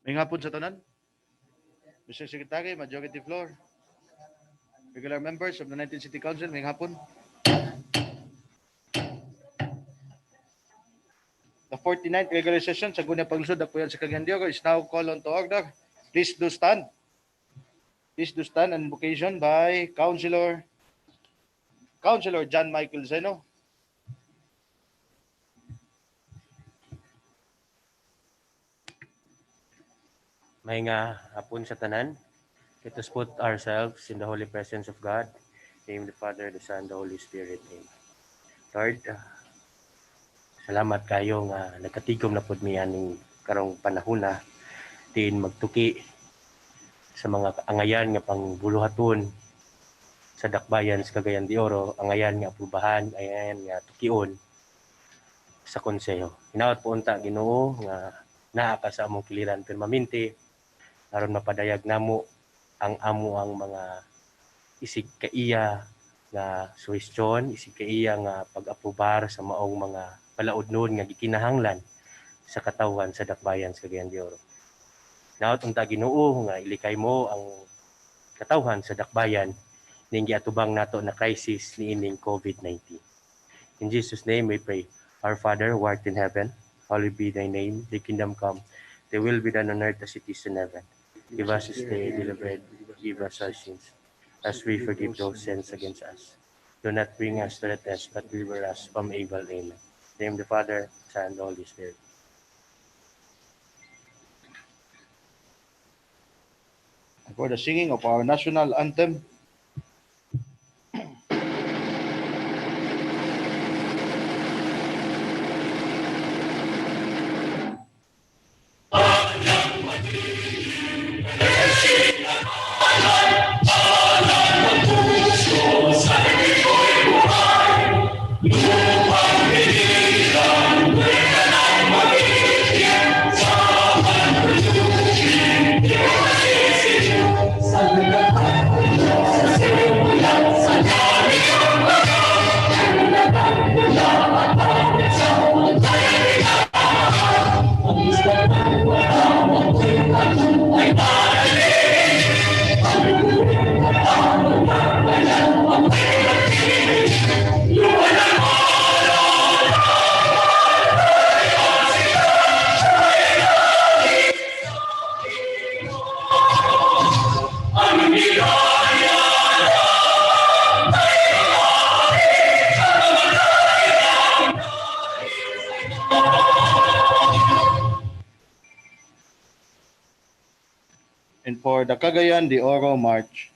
May hapon sa tanan. Mr. Secretary, Majority Floor, regular members of the 19th City Council, may hapon. The 49th regular session sa Gunya Paglusod na Puyan sa Cagayan de Oro is now called on to order. Please do stand. Please do stand on invocation by Councilor John Michael Zeno. May nga hapon sa tanan. Let us put ourselves in the holy presence of God. Name the Father, the Son, the Holy Spirit. Amen. Lord, salamat kayo nga nagkatigom na pud mi aning karong panahon na diin magtuki sa mga angayan nga pangbuluhaton sa dakbayan sa Cagayan de Oro, angayan nga aprubahan, angayan nga tukion sa konseho. Hinaot po unta Ginoo nga naa ka sa among kiliran permanente aron mapadayag namo ang mga isig kaiya nga suwestyon, isig kaiya nga pag-aprobar sa maong mga palaudnon nga gikinahanglan sa katawhan sa dakbayan sa Cagayan de Oro. Hinaot unta Ginoo nga ilikay mo ang katawhan sa dakbayan ning giatubang nato na crisis niining COVID-19. In Jesus' name we pray. Our Father who art in heaven, hallowed be thy name. Thy kingdom come. Thy will be done on earth as it is in heaven. Give us this day daily bread. Forgive us our sins, as we forgive those sins against us. Do not bring us to the test, but deliver us from evil. Amen. In the name of the Father, Son, and the Holy Spirit. For the singing of our national anthem, and for the Cagayan de Oro March.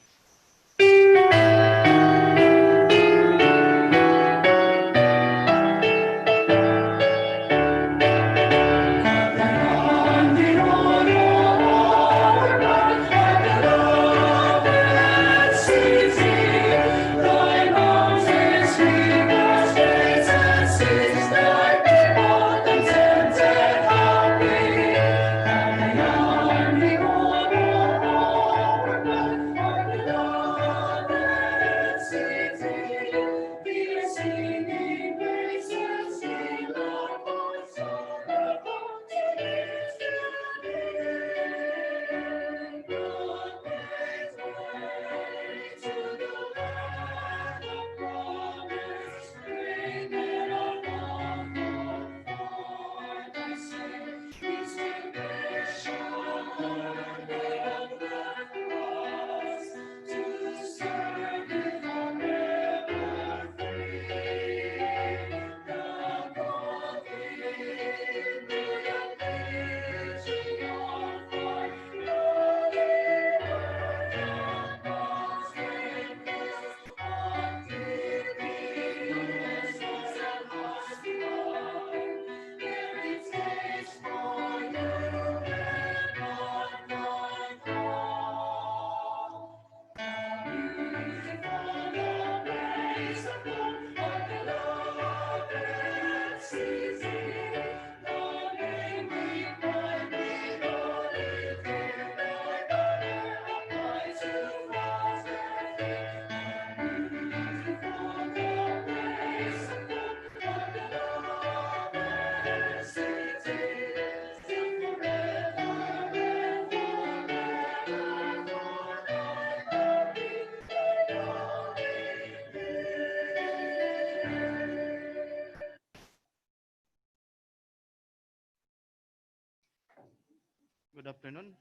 Good afternoon.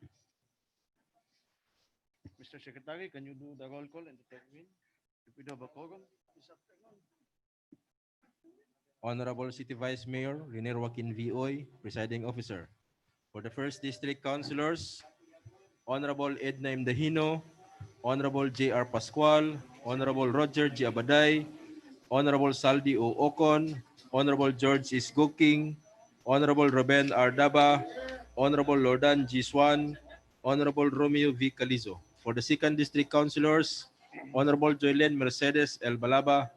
Mr. Secretary, can you do the roll call and determine if we do have a quorum this afternoon? Honorable City Vice Mayor Renier Joaquin Vioy, Presiding Officer. For the First District Councilors, Honorable Edna Imdahino, Honorable J.R. Pascual, Honorable Roger G. Abaday, Honorable Saldi O. Ocon, Honorable George is Goking, Honorable Ruben R. Daba, Honorable Lordan G. Swan, Honorable Romeo V. Calizo. For the Second District Councilors, Honorable Joylen Mercedes L. Balaba,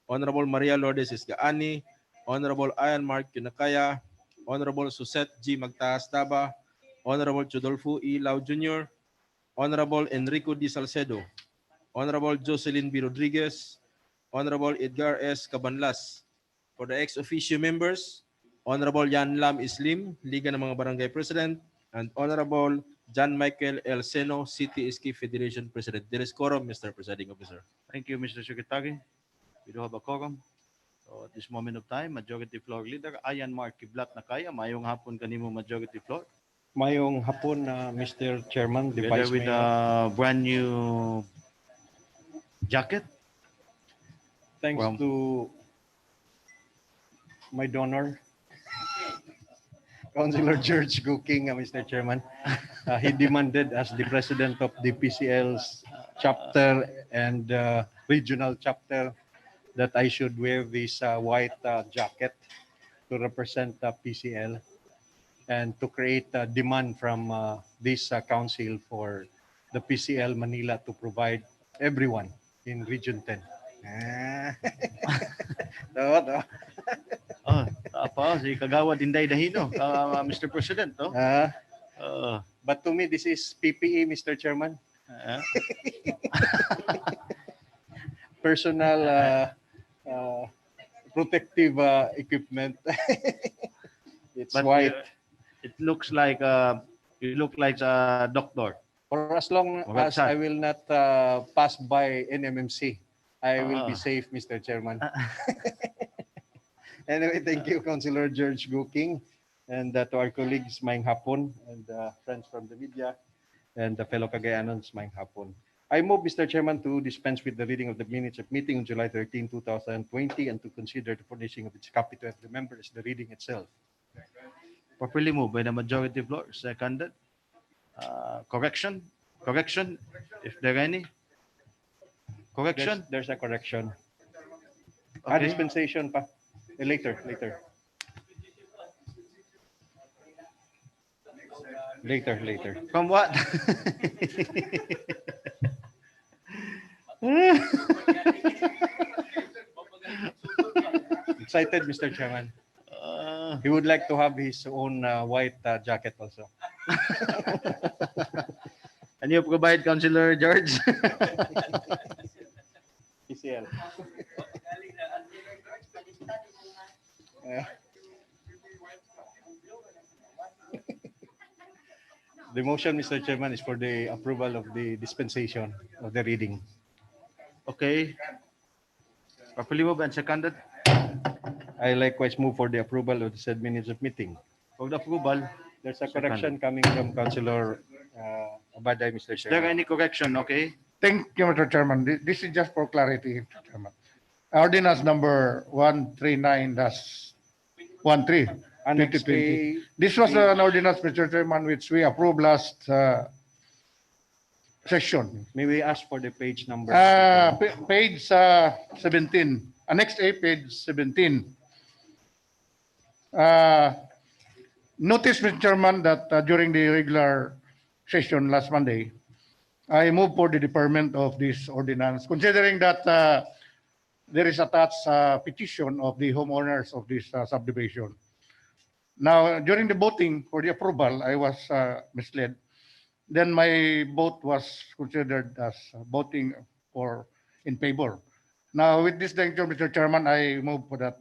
Honorable Maria Lourdes Isgaani, Honorable Ian Mark Yunakaya, Honorable Suset G. Magtaas Taba, Honorable Chodolfo E. Lau Jr., Honorable Enrico D. Salcedo, Honorable Jocelyn B. Rodriguez, Honorable Edgar S. Cabanlas. For the ex-officio members, Honorable Yan Lam Islim, Liga ng mga Barangay President, and Honorable John Michael El Seno, City Ski Federation President. There is quorum, Mr. Presiding Officer. Thank you, Mr. Secretary. We do have a quorum. So at this moment of time, Majority Floor Leader, Ayan Mark Kiblat na kaya. Mayong hapon kanimo Majority Floor. Mayong hapon, Mr. Chairman, the Together Vice with Mayor. a brand new jacket. Thanks From- to my donor, Councilor George Goking, Mr. Chairman. He demanded as the president of the PCL's chapter and regional chapter that I should wear this white jacket to represent PCL and to create a demand from this council for the PCL Manila to provide everyone in Region 10. To. Oh, apa si Kagawad Inday Dahino, Mr. President, no? But to me, this is PPE, Mr. Chairman. Personal protective equipment. It's But, white. it looks like you look like a doctor. For as long as I will not pass by NMMC, I will be safe, Mr. Chairman. Anyway, thank you, Councilor George Goking, and to our colleagues, Maing Hapon, and friends from the media, and the fellow Cagayanons, Maing Hapon. I move, Mr. Chairman, to dispense with the reading of the minutes of meeting on July 13, 2020, and to consider the furnishing of its copy to every member as the reading itself. Properly moved by the majority floor. Seconded. Correction, if there any. Correction. There's a correction. Okay. Dispensation pa. Later. Later. From what? Excited, Mr. Chairman. He would like to have his own white jacket also. Can you provide, Councilor George? PCL. The motion, Mr. Chairman, is for the approval of the dispensation of the reading. Okay. Properly moved and seconded. I likewise move for the approval of the said minutes of meeting. For the approval, There's a correction coming from Councilor Abaday, Mr. is there Chairman. any correction? Okay. Thank you, Mr. Chairman. This is just for clarity, Mr. Chairman. Ordinance number 139-13, Annex 2020. A, This was an ordinance, Mr. Chairman, which we approved last session. may we ask for the page number? Page 17, Annex A, page 17. Notice, Mr. Chairman, that during the regular session last Monday, I moved for the deferment of this ordinance, considering that there is attached petition of the homeowners of this subdivision. Now, during the voting for the approval, I was misled. Then my vote was considered as voting in favor. Now, with this juncture, Mr. Chairman, I move for that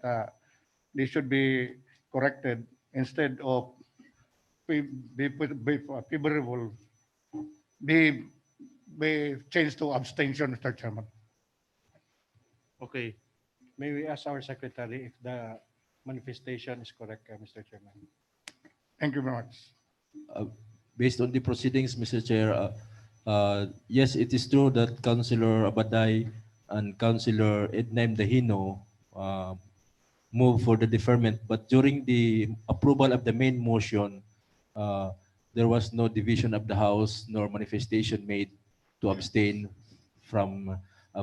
this should be corrected instead of be favorable, be changed to abstention, Mr. Chairman. Okay. May we ask our secretary if the manifestation is correct, Mr. Chairman? Thank you very much. based on the proceedings, Mr. Chair, yes, it is true that Councilor Abaday and Councilor Ednaim Dahino move for the deferment, but during the approval of the main motion, uh, there was no division of the House nor manifestation made to abstain from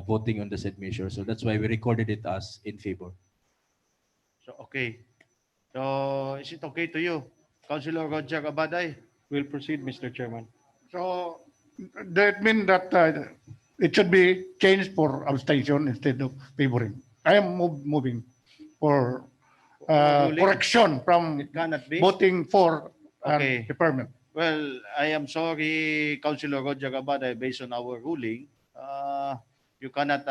voting on the said measure. So that's why we recorded it as in favor. So, okay. So, is it okay to you, Councilor Roger Abaday? We'll proceed, Mr. Chairman. So that means that it should be changed for abstention instead of favoring. I am moving for Ruling. correction from It cannot be. voting for Okay. deferment. Well, I am sorry, Councilor Roger Abaday, based on our ruling, you cannot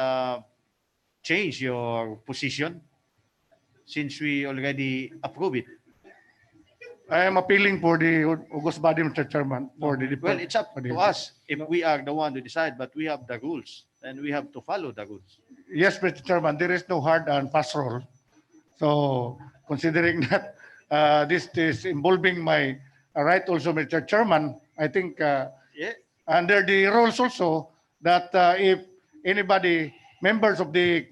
change your position since we already approve it. I am appealing for the August body, Mr. Chairman, for the Well, deferment. it's up to us if we are the one to decide, but we have the rules and we have to follow the rules. Yes, Mr. Chairman, there is no hard and fast rule. So considering that this is involving my right also, Mr. Chairman, I think Yeah. under the rules also that if anybody, members of the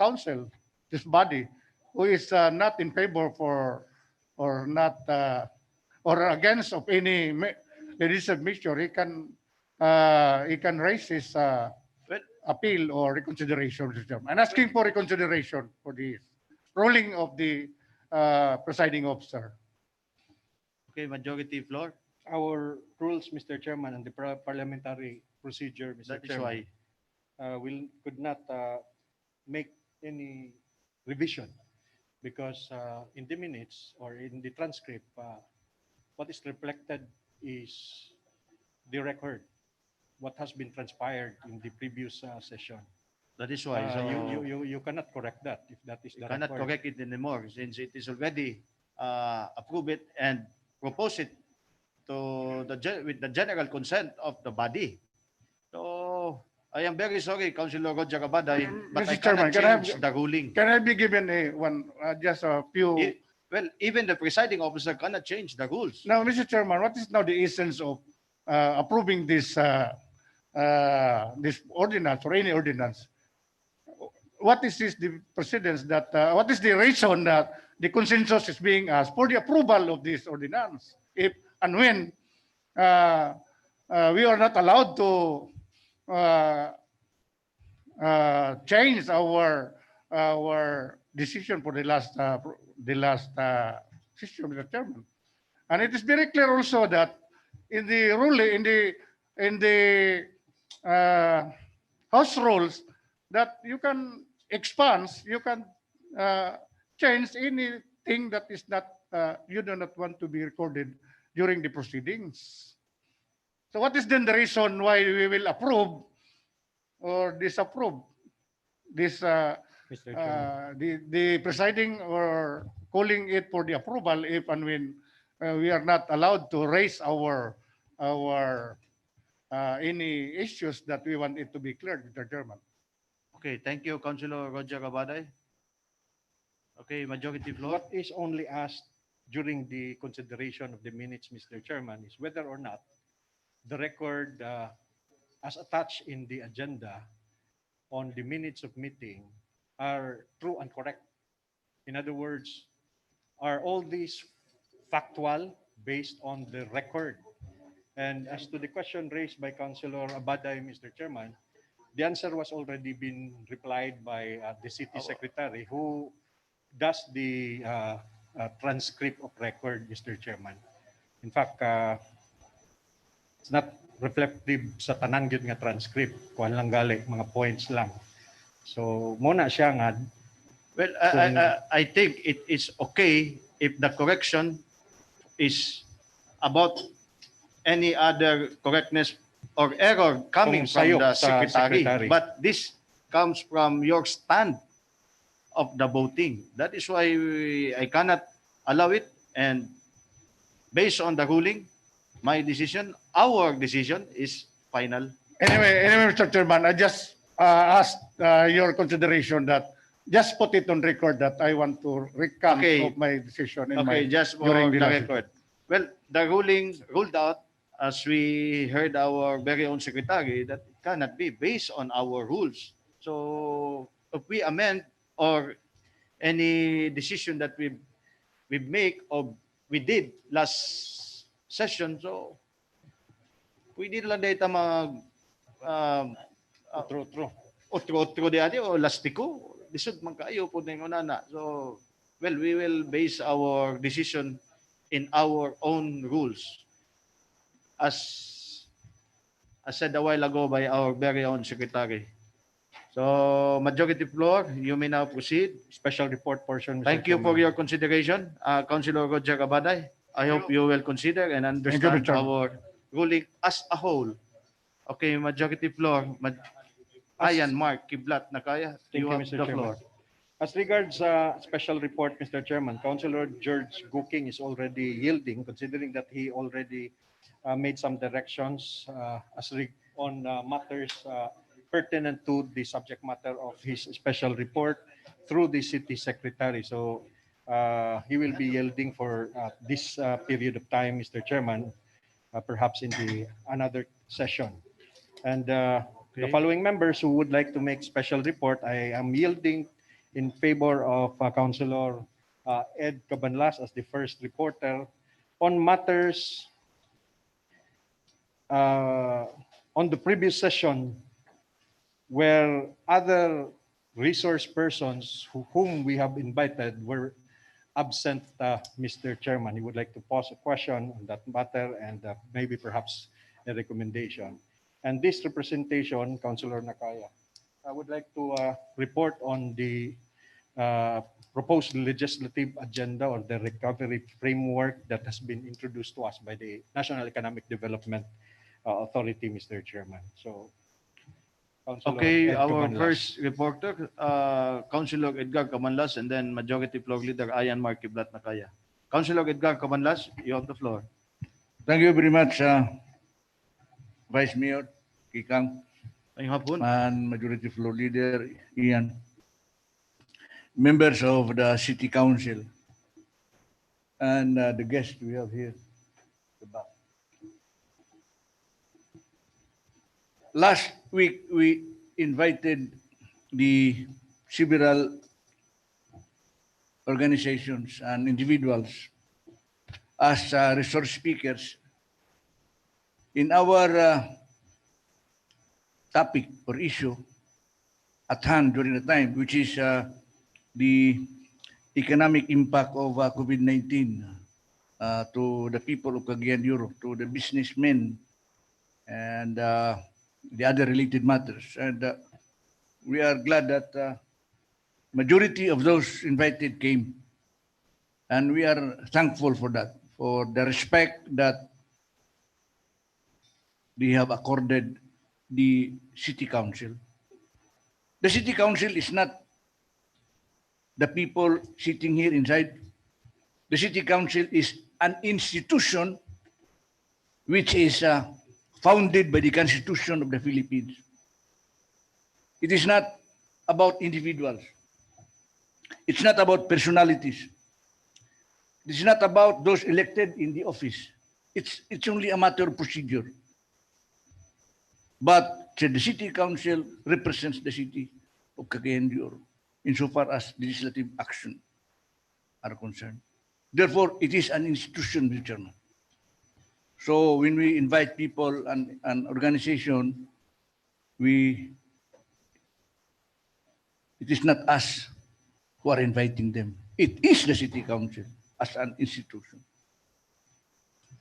council, this body, who is not in favor for or not or against of any legislative measure, he can raise his Well, appeal or reconsideration, Mr. Chairman. I'm asking for reconsideration for the ruling of the presiding officer. okay, majority floor. Our rules, Mr. Chairman, and the parliamentary procedure, Mr. That is Chairman, why. could not make any revision because in the minutes or in the transcript, what is reflected is the record, what has been transpired in the previous session. That is why. So You cannot correct that if that is you the cannot record. correct it anymore since it is already approved it and propose it to with the general consent of the body. So I am very sorry, Councilor Roger Abaday, but Mr. I Chairman, cannot can I have- change the ruling. Can I be given just a few? Well, even the presiding officer cannot change the rules. Now, Mr. Chairman, what is now the essence of approving this ordinance or any ordinance? What is the precedence that? What is the reason that the consensus is being asked for the approval of this ordinance? If and when we are not allowed to change our decision for the last session, Mr. Chairman. And it is very clear also that in the ruling, in the House rules, that you can expand, you can change anything that is not you do not want to be recorded during the proceedings. So what is then the reason why we will approve or disapprove this Mr. Chairman. the presiding or calling it for the approval if and when we are not allowed to raise our any issues that we want it to be cleared, Mr. Chairman. Okay, thank you, Councilor Roger Abaday. Okay, majority floor. What is only asked during the consideration of the minutes, Mr. Chairman, is whether or not the record as attached in the agenda on the minutes of meeting are true and correct. In other words, are all these factual based on the record? And as to the question raised by Councilor Abaday, Mr. Chairman, the answer was already been replied by the city secretary who does the transcript of record, Mr. Chairman. In fact, it's not reflective sa tanan gyud nga transcript. Kuan lang gali, mga points lang. So, muna siya nga. Well, I think it is okay if the correction is about any other correctness or error coming Kung from sayo the sa secretary. secretary. But this comes from your stand of the voting. That is why I cannot allow it. And based on the ruling, my decision, our decision is final. Anyway, Mr. Chairman, I just asked your consideration that just put it on record that I want to recant Okay. of my decision in Okay, my just for during the the last- record. Well, the ruling ruled out, as we heard our very own secretary, that it cannot be based on our rules. So if we amend or any decision that we make or we did last session, so pwede lang data mag um, True. otro di adi o lastiko. Lisod man kaayo po ning unana. So, well, we will base our decision in our own rules. As said a while ago by our very own secretary. So, majority floor, you may now proceed. Special report portion, Mr. Thank you for Chairman. your consideration, Councilor Roger Cabaday. I hope you will consider and Thank you, understand Mr. our ruling as a whole. Okay, majority floor, Ayan, Mark Kiblat Nakaya, Thank you you, have Mr. the Chairman. floor. As regards special report, Mr. Chairman, Councilor George Gooking is already yielding, considering that he already made some directions on matters pertinent to the subject matter of his special report through the city secretary. So he will be yielding for this period of time, Mr. Chairman, perhaps in the another session. And the Okay. following members who would like to make special report, I am yielding in favor of Councilor Ed Cabanlas as the first reporter on matters on the previous session where other resource persons whom we have invited were absent, Mr. Chairman. He would like to pose a question on that matter and maybe perhaps a recommendation. And this representation, Councilor Nakaya, I would like to report on the proposed legislative agenda or the recovery framework that has been introduced to us by the National Economic Development Authority, Mr. Chairman. So, Councilor Okay, Ed our Cabanlas. first reporter, Councilor Edgar Cabanlas, and then Majority Floor Leader Ayan Mark Kiblat Nakaya. Councilor Edgar Cabanlas, you have the floor. Thank you very much, Vice Mayor Kikang Ngayong hapon. and Majority Floor Leader Ian, members of the City Council, and the guests we have here. at the back. Last week, we invited the several organizations and individuals as resource speakers in our topic or issue at hand during the time, which is the economic impact of COVID-19 to the people of Cagayan de Oro, to the businessmen, and the other related matters. And we are glad that majority of those invited came, and we are thankful for that, for the respect that they have accorded the city council. The city council is not the people sitting here inside. The city council is an institution which is founded by the Constitution of the Philippines. It is not about individuals. It's not about personalities. It's not about those elected in the office. It's only a matter of procedure. But the city council represents the city of Cagayan de Oro insofar as legislative action are concerned. Therefore, it is an institution, Mr. Chairman. So when we invite people and an organization, it is not us who are inviting them. It is the city council as an institution.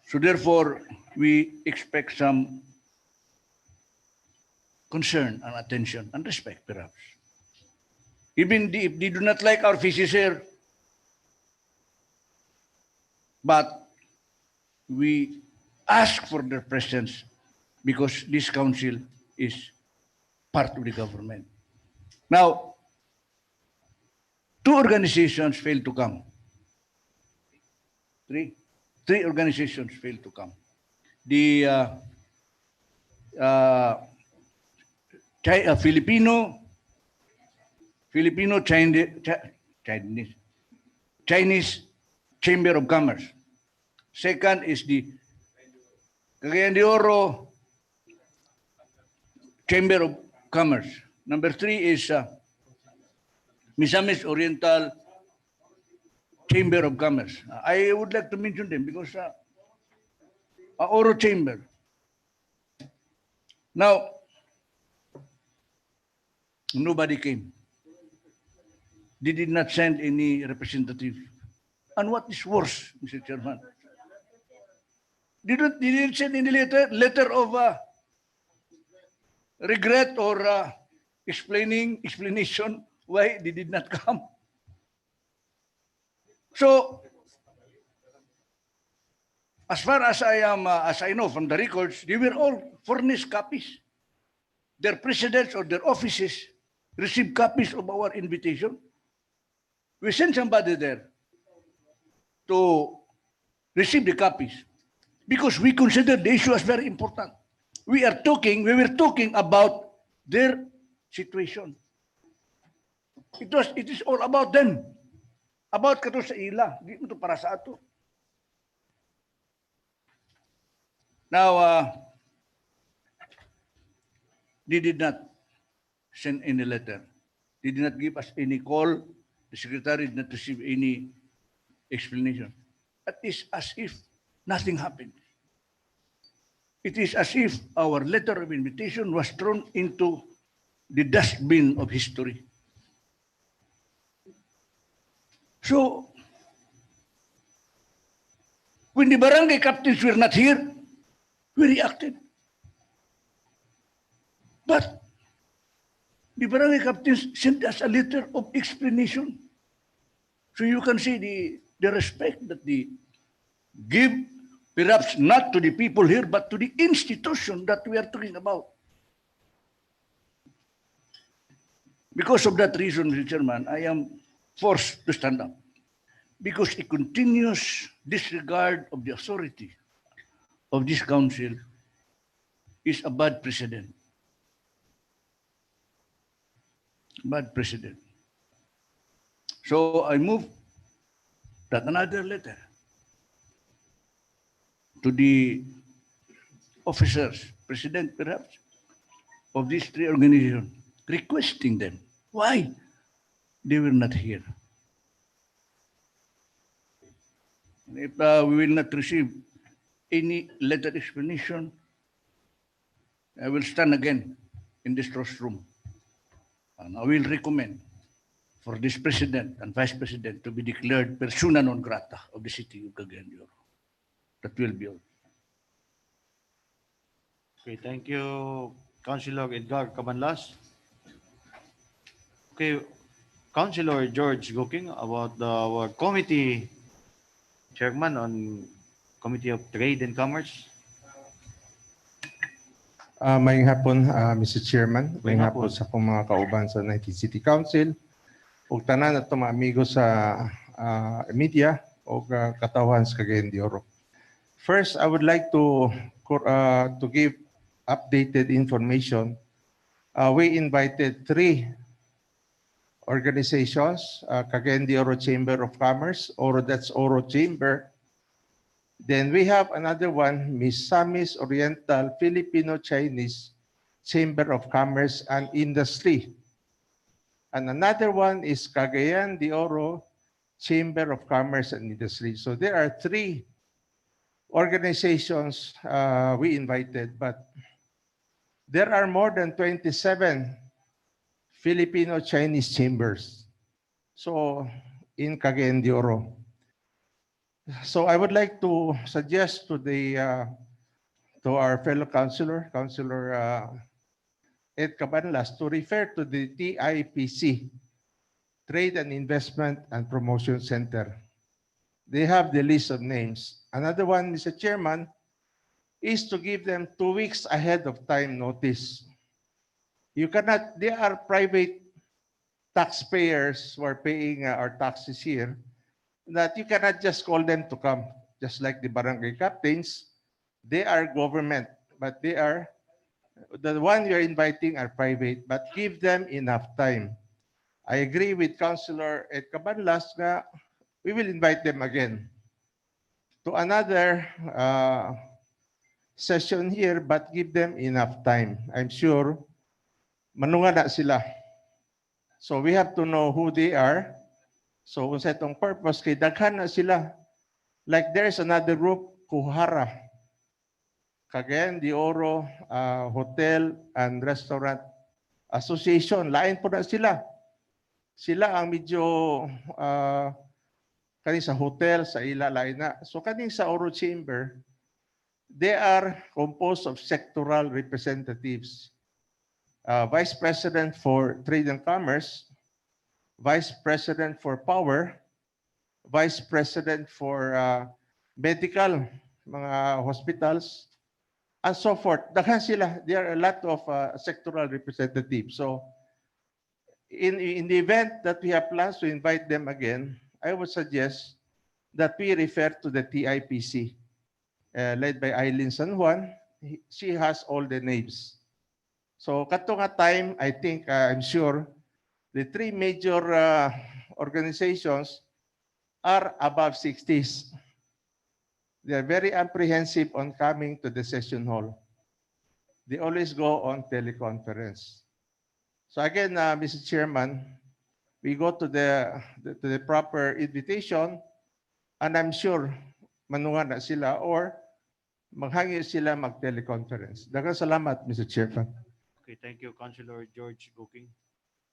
So therefore, we expect some concern and attention and respect, perhaps. Even if they do not like our faces here, but we ask for their presence because this council is part of the government. Now, two organizations failed to come. Three organizations failed to come. The Chinese Chamber of Commerce Second is the Cagayan de Oro Chamber of Commerce. Number 3 is Misamis Oriental Chamber of Commerce. I would like to mention them because Oro Chamber. Now, nobody came. They did not send any representative. And what is worse, Mr. Chairman? They didn't send any letter of regret or explanation why they did not come. So, as far as I know from the records, they were all furnished copies. Their presidents or their offices received copies of our invitation. We sent somebody there to receive the copies because we consider the issue as very important. We were talking about their situation. It is all about them. About kato sa ila, di mo to para sa ato. Now, they did not send any letter. They did not give us any call. The secretary did not receive any explanation. It is as if nothing happened. It is as if our letter of invitation was thrown into the dustbin of history. So, when the barangay captains were not here, we reacted. But the barangay captains sent us a letter of explanation. So you can see the respect that they give, perhaps not to the people here, but to the institution that we are talking about. Because of that reason, Mr. Chairman, I am forced to stand up. Because a continuous disregard of the authority of this council is a bad precedent. Bad precedent. So I move that another letter to the officers, president perhaps, of these three organizations, requesting them why they were not here. If we will not receive any letter explanation, I will stand again in this rostrum and I will recommend for this president and vice president to be declared persona non grata of the city of Cagayan de Oro. That will be all. Okay, thank you, Councilor Edgar Cabanlas. Okay, Councilor George Goking, about our committee chairman on Committee of Trade and Commerce. Mayong hapon, Mr. Chairman. Mayong Mayong hapon. hapon sa akong mga kauban sa 19 City Council ug tanan at mga amigo sa media o katawhan sa Cagayan de Oro. First, I would like to give updated information. We invited 3 organizations, Cagayan de Oro Chamber of Commerce, that's Oro Chamber. Then we have another one, Misamis Oriental Filipino-Chinese Chamber of Commerce and Industry. And another one is Cagayan de Oro Chamber of Commerce and Industry. So there are 3 organizations we invited, but there are more than 27 Filipino-Chinese chambers. So in Cagayan de Oro. So I would like to suggest to our fellow councilor, Councilor Ed Cabanlas, to refer to the TIPC, Trade and Investment and Promotion Center. They have the list of names. Another one, Mr. Chairman, is to give them 2 weeks ahead of time notice. You cannot, they are private taxpayers who are paying our taxes here, that you cannot just call them to come, just like the barangay captains. They are government, but they are, the one you're inviting are private, but give them enough time. I agree with Councilor Ed Cabanlas that we will invite them again. to another session here, but give them enough time. I'm sure manunga na sila. So we have to know who they are. So kung sa itong purpose, kay daghan na sila. Like there's another group, Kuhara, Cagayan de Oro Hotel and Restaurant Association. Lain po na sila. Sila ang medyo kani sa hotel, sa ila, lain na. So kani sa Oro Chamber, they are composed of sectoral representatives. Vice President for Trade and Commerce, Vice President for Power, Vice President for Medical, mga hospitals, and so forth. Daghan sila. There are a lot of sectoral representatives. So in the event that we have plans to invite them again, I would suggest that we refer to the TIPC, led by Eileen San Juan. She has all the names. So kato nga time, I think, I'm sure, the three major organizations are above 60s. They are very apprehensive on coming to the session hall. They always go on teleconference. So again, Mr. Chairman, we go to the proper invitation, and I'm sure manunga na sila or maghangi sila mag-teleconference. Daghang salamat, Mr. Chairman. Okay, thank you, Councilor George Cooking.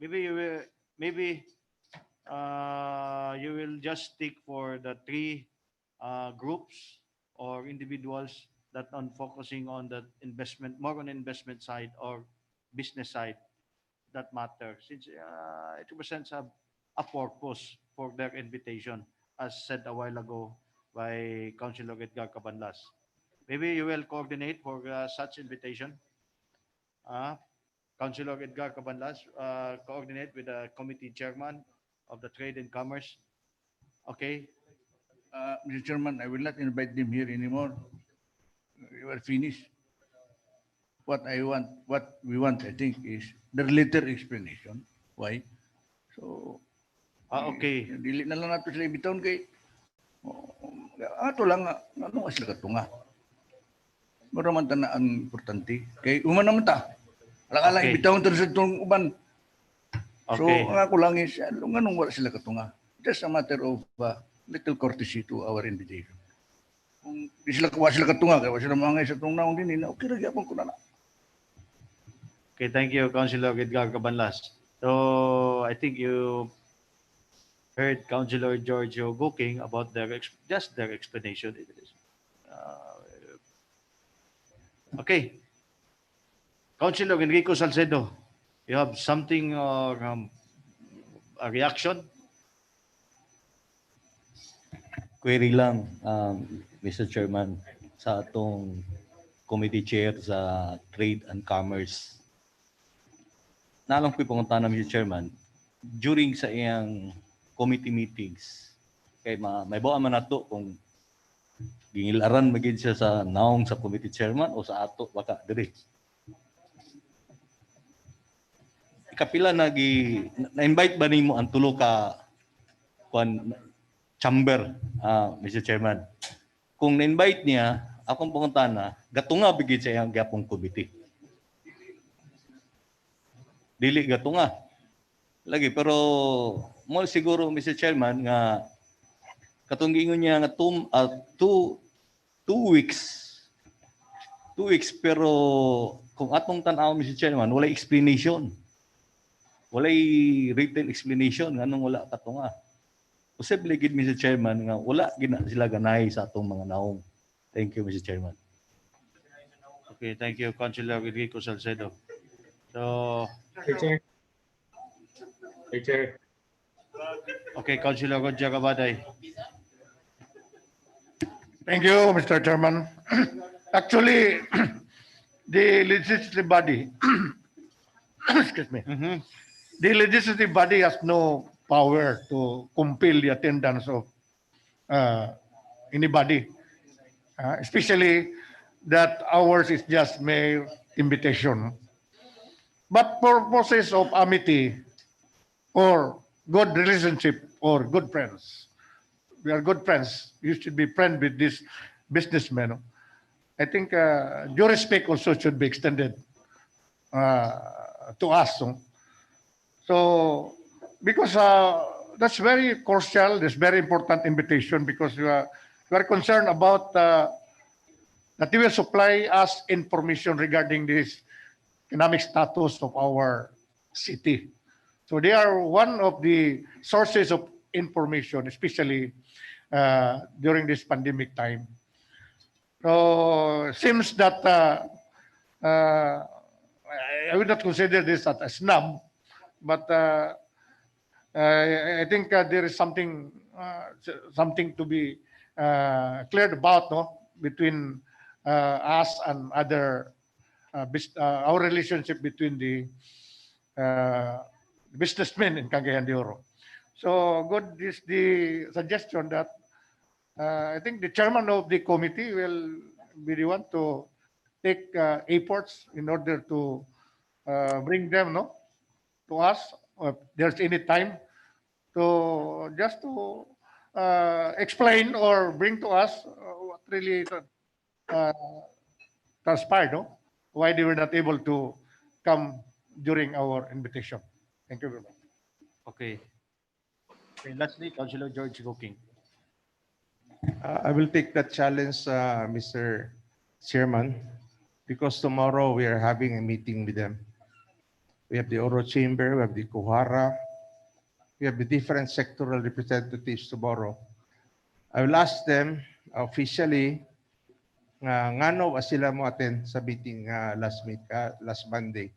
Maybe you will, you will just stick for the three groups or individuals that on focusing on the investment, more on investment side or business side that matter, since it represents a purpose for their invitation, as said a while ago by Councilor Edgar Cabanlas. Maybe you will coordinate for such invitation. Councilor Edgar Cabanlas, coordinate with the committee chairman of the Trade and Commerce. Okay. Mr. Chairman, I will not invite them here anymore. We are finished. What we want, I think, is the later explanation. Why? So, Okay. dili na lang nato sila ibitawan kay ato lang ano sila katunga. Mura man ta na ang importante. Kay uman naman ta. Alang-alang Okay. ibitawan ta sa itong uban. So, Okay. ang ako lang is, nganong wala sila katunga. Just a matter of little courtesy to our invitation. Kung di sila katunga, kaya sila mga sa itong naong din, okay, nagyapon ko na na. Okay, thank you, Councilor Edgar Cabanlas. So I think you heard Councilor Giorgio Booking about just their explanation. Okay. Councilor Enrico Salcedo, you have something or a reaction? Query lang, Mr. Chairman, sa atong committee chair sa Trade and Commerce. Nalang ko'y pangunta na, Mr. Chairman, during sa iyang committee meetings, kay may buwan man nato kung gingilaran magid siya sa naong sa committee chairman o sa ato baka diri. Ikapila na-invite ba nimo ang tulo ka chamber, Mr. Chairman? Kung na-invite niya, akong pangutana, gatunga bigid sa iyang gyapong committee. Dili gatunga. Lagi, pero mo siguro, Mr. Chairman, nga katong giingon niya nga 2 weeks. 2 weeks, pero kung atong tanaw, Mr. Chairman, wala explanation. Walay written explanation nganong wala katunga. Posible gid, Mr. Chairman, nga wala gina sila ganay sa atong mga naong. Thank you, Mr. Chairman. Okay, thank you, Councilor Enrico Salcedo. So, Chair. okay, Councilor Roger Cabaday. Thank you, Mr. Chairman. Actually, the legislative body, excuse me, the legislative body has no power to compel the attendance of anybody, especially that ours is just mere invitation. But for purposes of amity or good relationship or good friends, we are good friends. You should be friend with this businessman. No? I think due respect also should be extended to us. No? So, because that's very crucial, this very important invitation because we are concerned about that they will supply us information regarding this economic status of our city. So they are one of the sources of information, especially during this pandemic time. So seems that I would not consider this as a snub, but I think there is something to be cleared about, no, between us and other our relationship between the businessmen in Cagayan de Oro. So good is the suggestion that I think the chairman of the committee will be the one to take efforts in order to bring them, no, to us. If there's any time to just to explain or bring to us what really uh, transpired, no? Why they were not able to come during our invitation. Thank you very much. Okay. Okay, lastly, Councilor George Goking. I will take that challenge, Mr. Chairman, because tomorrow we are having a meeting with them. We have the Oro Chamber, we have the Kuhara, we have the different sectoral representatives tomorrow. I will ask them officially ngano ba sila mo attend sa meeting last Monday.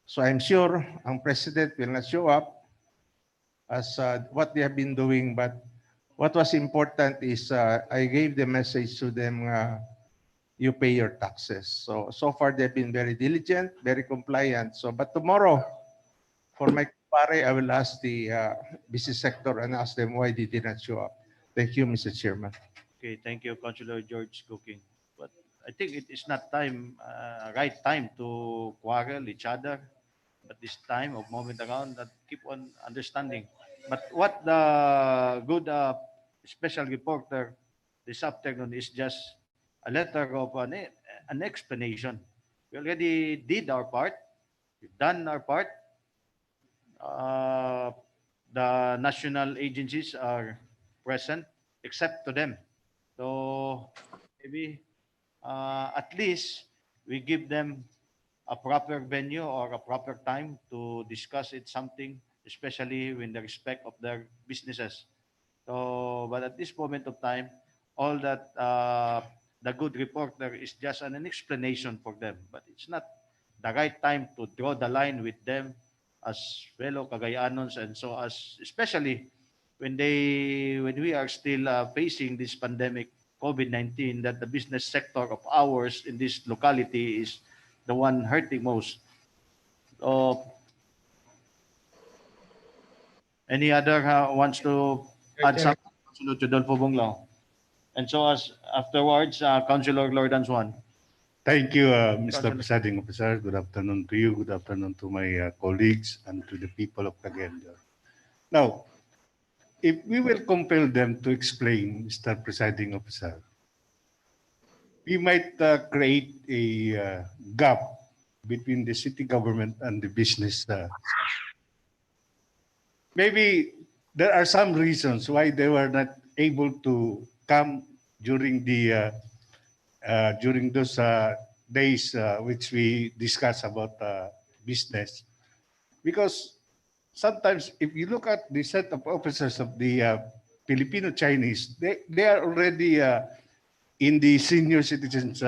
So I'm sure ang President will not show up as what they have been doing, but what was important is I gave the message to them, you pay your taxes. So far they've been very diligent, very compliant. So, but tomorrow, for my pare, I will ask the business sector and ask them why they did not show up. Thank you, Mr. Chairman. Okay, thank you, Councilor George Cooking. But I think it is not right time to quarrel each other. But this time of moment around, that keep on understanding. But what the good special reporter this afternoon is just a letter of an explanation. We already did our part. We've done our part. Uh, the national agencies are present, except to them. So maybe at least we give them a proper venue or a proper time to discuss it something, especially in the respect of their businesses. So, but at this moment of time, all that the good reporter is just an explanation for them, but it's not the right time to draw the line with them as fellow Cagayanons, and so as especially when we are still facing this pandemic COVID-19, that the business sector of ours in this locality is the one hurting most. So, any other wants to add something? Councilor Tudolfo Bunglao. And so as afterwards, Councilor Lordan Swan. Thank you, Mr. Councilor. Presiding Officer. Good afternoon to you. Good afternoon to my colleagues and to the people of Cagayan de Oro. Now, if we will compel them to explain, Mr. Presiding Officer, we might create a gap between the city government and the business. Maybe there are some reasons why they were not able to come during the during those days which we discuss about business, because sometimes if you look at the set of officers of the Filipino Chinese, they are already in the senior citizens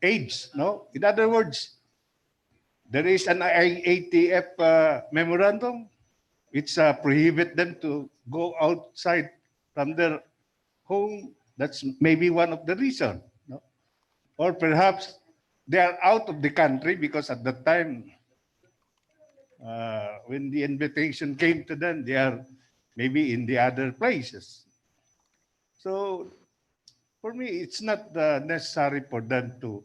age. No, in other words, there is an IATF memorandum which prohibit them to go outside from their home. That's maybe one of the reasons. No? Or perhaps they are out of the country because at the time when the invitation came to them, they are maybe in the other places. So for me, it's not necessary for them to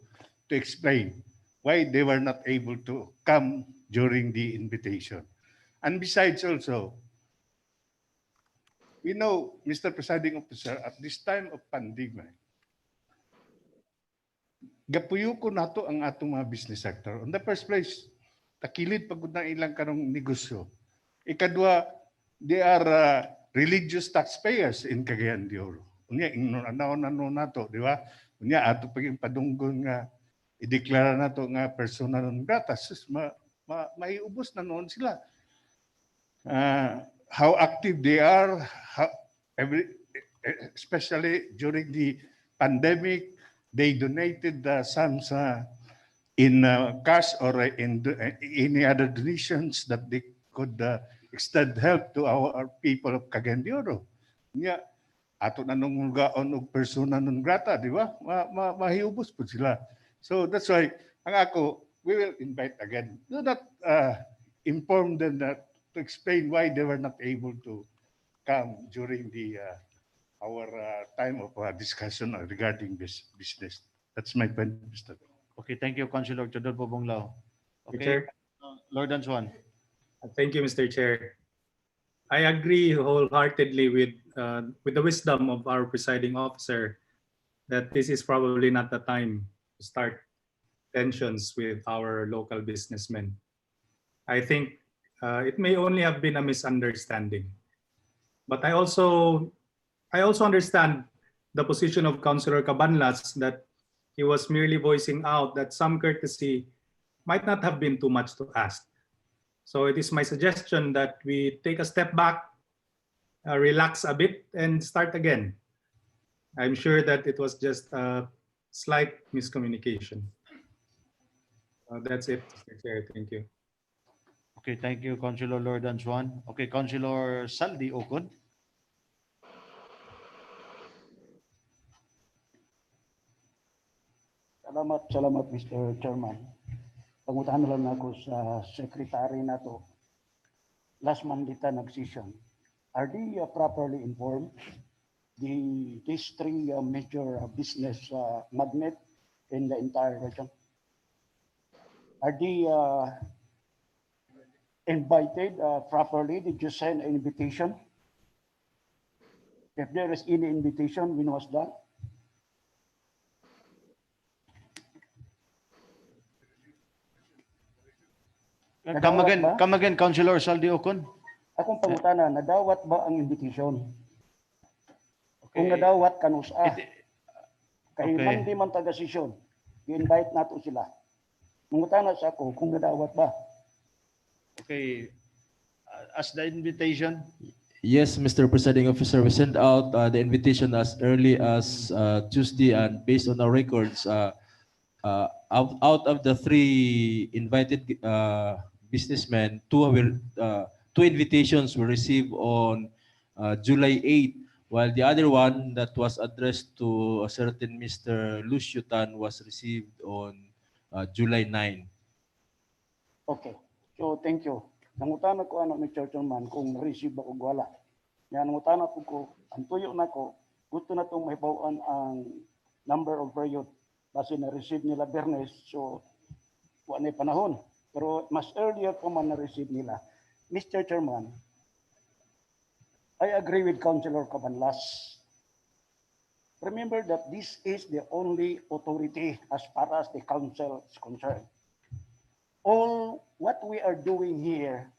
explain why they were not able to come during the invitation. And besides also, We know, Mr. Presiding Officer, at this time of pandemic, gapuyo ko nato ang atong mga business sector. On the first place, takilid pagod na ilang kanong negosyo. Ikadua, they are religious taxpayers in Cagayan de Oro. Unya, ingnon nato, di ba? Unya, ato paging padunggon nga, ideklara nato nga persona non grata. Sus, maiubos na noon sila. How active they are, especially during the pandemic, they donated sums in cash or in any other donations that they could extend help to our people of Cagayan de Oro. Nya, ato na nung gaon og persona non grata, di ba? Mahiubos po sila. So that's why, ang ako, we will invite again. Do not inform them that to explain why they were not able to come during the our time of discussion regarding this business. That's my point, Mr. Okay, thank you, Councilor Chodolpo Bonglao. Mr. Okay, Chair. Lord Answan. Thank you, Mr. Chair. I agree wholeheartedly with the wisdom of our presiding officer that this is probably not the time to start tensions with our local businessmen. I think it may only have been a misunderstanding. But I also understand the position of Councilor Cabanlas that he was merely voicing out that some courtesy might not have been too much to ask. So it is my suggestion that we take a step back, relax a bit, and start again. I'm sure that it was just a slight miscommunication. That's it, Mr. Chair. Thank you. Okay, thank you, Councilor Lord Answan. Okay, Councilor Saldi Ocon. Salamat, Mr. Chairman. Pangutahan lang ako sa secretary na to. Last Monday ta nag-session. Are they properly informed? These three major business magnet in the entire region? Are they invited properly? Did you send an invitation? If there is any invitation, when was that? Come again, Councilor Saldi Ocon. Akong pangutana, nadawat ba ang invitation? Kung Okay. nadawat, kanusa. Kay Okay. man di man taga-session, i-invite nato sila. Mangutana sa ako, kung nadawat ba? Okay, as the invitation, Yes, Mr. Presiding Officer, we sent out the invitation as early as Tuesday, and based on our records, out of the three invited businessmen, two invitations were received on July 8, while the other one that was addressed to a certain Mr. Lucio Tan was received on July 9. Okay. So, thank you. Nangutana ko Mr. Chairman, kung na-receive ako wala. Yan, nangutana ko, ang tuyo na ko, gusto na itong mahibawaan ang number of period. Kasi na-receive nila Bernes, so wala na panahon. Pero mas earlier pa man na-receive nila. Mr. Chairman, I agree with Councilor Cabanlas. Remember that this is the only authority as far as the council is concerned. All what we are doing here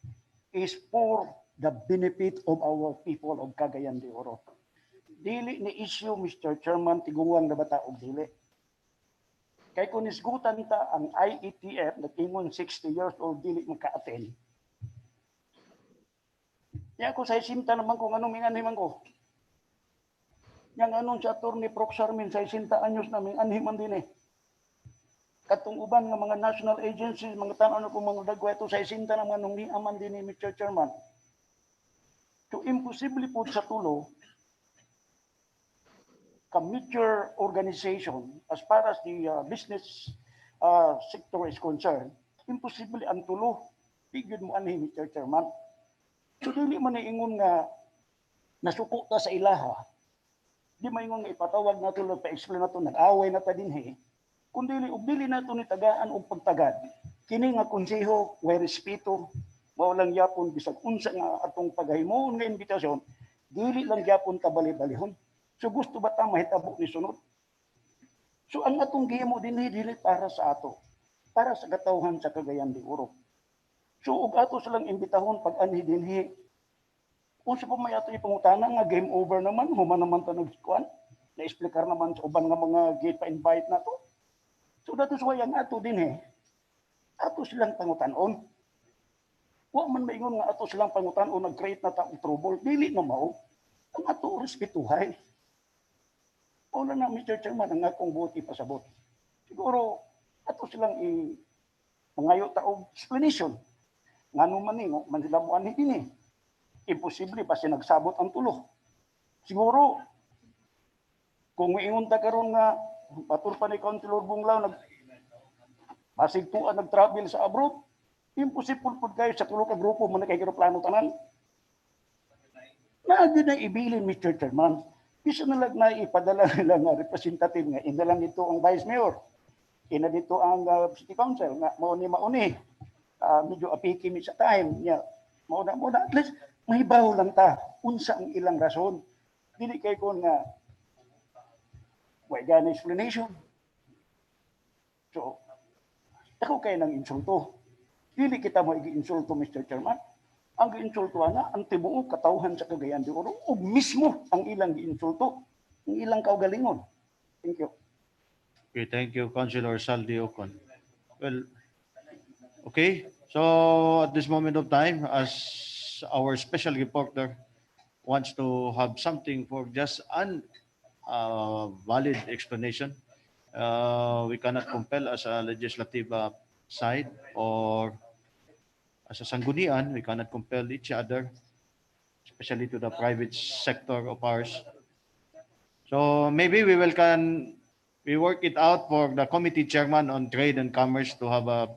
is for the benefit of our people of Cagayan de Oro. Dili ni issue, Mr. Chairman, tiguang na bata og dili. Kay kung isgutan ta ang IETF na tingon 60 years old dili maka-attend. Yan ko sa isinta naman kung anong minganhi man ko. Yang anon sa Atty. Proxarmin sa 60 anyos namin anhi man din eh. Katong uban nga mga national agencies, mga tanan ko mga dagwa ito sa isinta naman nung niaman din ni Mr. Chairman. So imposible po sa tulo, ka major organization as far as the business sector is concerned, imposible ang tulo. Tigid mo anhi Mr. Chairman. So dili man ingon nga nasuko ta sa ilaha. Di maingon nga ipatawag na tulo pa-explain na to, nag-away na ta dinhi. Kundi dili nato ni tagaan og pagtagad. Kini nga konseho way respeto, mao lang yapon bisag unsa nga atong pagahimon nga imbitasyon, Dili lang gyapon ta bali-balihon. So gusto ba ta mahitabo ni sunod? So ang atong gihimo dinhi dili para sa ato, para sa katawhan sa Cagayan de Oro. So ug ato silang imbitahon pag anhi dinhi. Unsa pa may ato ipangutana nga game over naman, human naman ta nagkuan. Na-explicar naman sa uban nga mga gate pa-invite na to. So that is why ang ato dinhi, ato silang pangutanon. Wa man maingon nga ato silang pangutanon nag-create na ta og trouble, dili na mao. Ang ato respetuhay. Wala na, Mr. Chairman, ang akong buti pasabot. Siguro, ato silang mangayo ta og explanation. Ngano man ni, man sila mo ani dinhi. Imposible pa siya nagsabot ang tulo. Siguro, kung maingon ta karon nga patur pa ni Councilor Bunglaw pasig tuan nag-travel sa abroad, imposible pud kayo sa tulo ka grupo man kay plano tanan. Naagyo na ibilin, Mr. Chairman. Bisa na lang na ipadala nila nga representative nga ina lang dito ang Vice Mayor. Ina dito ang City Council nga mauni. Medyo apiki mi sa time niya. Mauna at least mahibaw lang ta unsa ang ilang rason. Dili kay kon nga way gana explanation. So, ako kay nang insulto. Dili kita mo igi-insulto, Mr. Chairman. Ang gi-insultuhan na ang tibuok katawhan sa Cagayan de Oro o mismo ang ilang gi-insulto, ang ilang kaugalingon. Thank you. Okay, thank you, Councilor Saldi Ocon. Well, okay. So at this moment of time, as our special reporter wants to have something for just an valid explanation, we cannot compel as a legislative side or as a sanggunian, we cannot compel each other, especially to the private sector of ours. So maybe we work it out for the committee chairman on trade and commerce to have a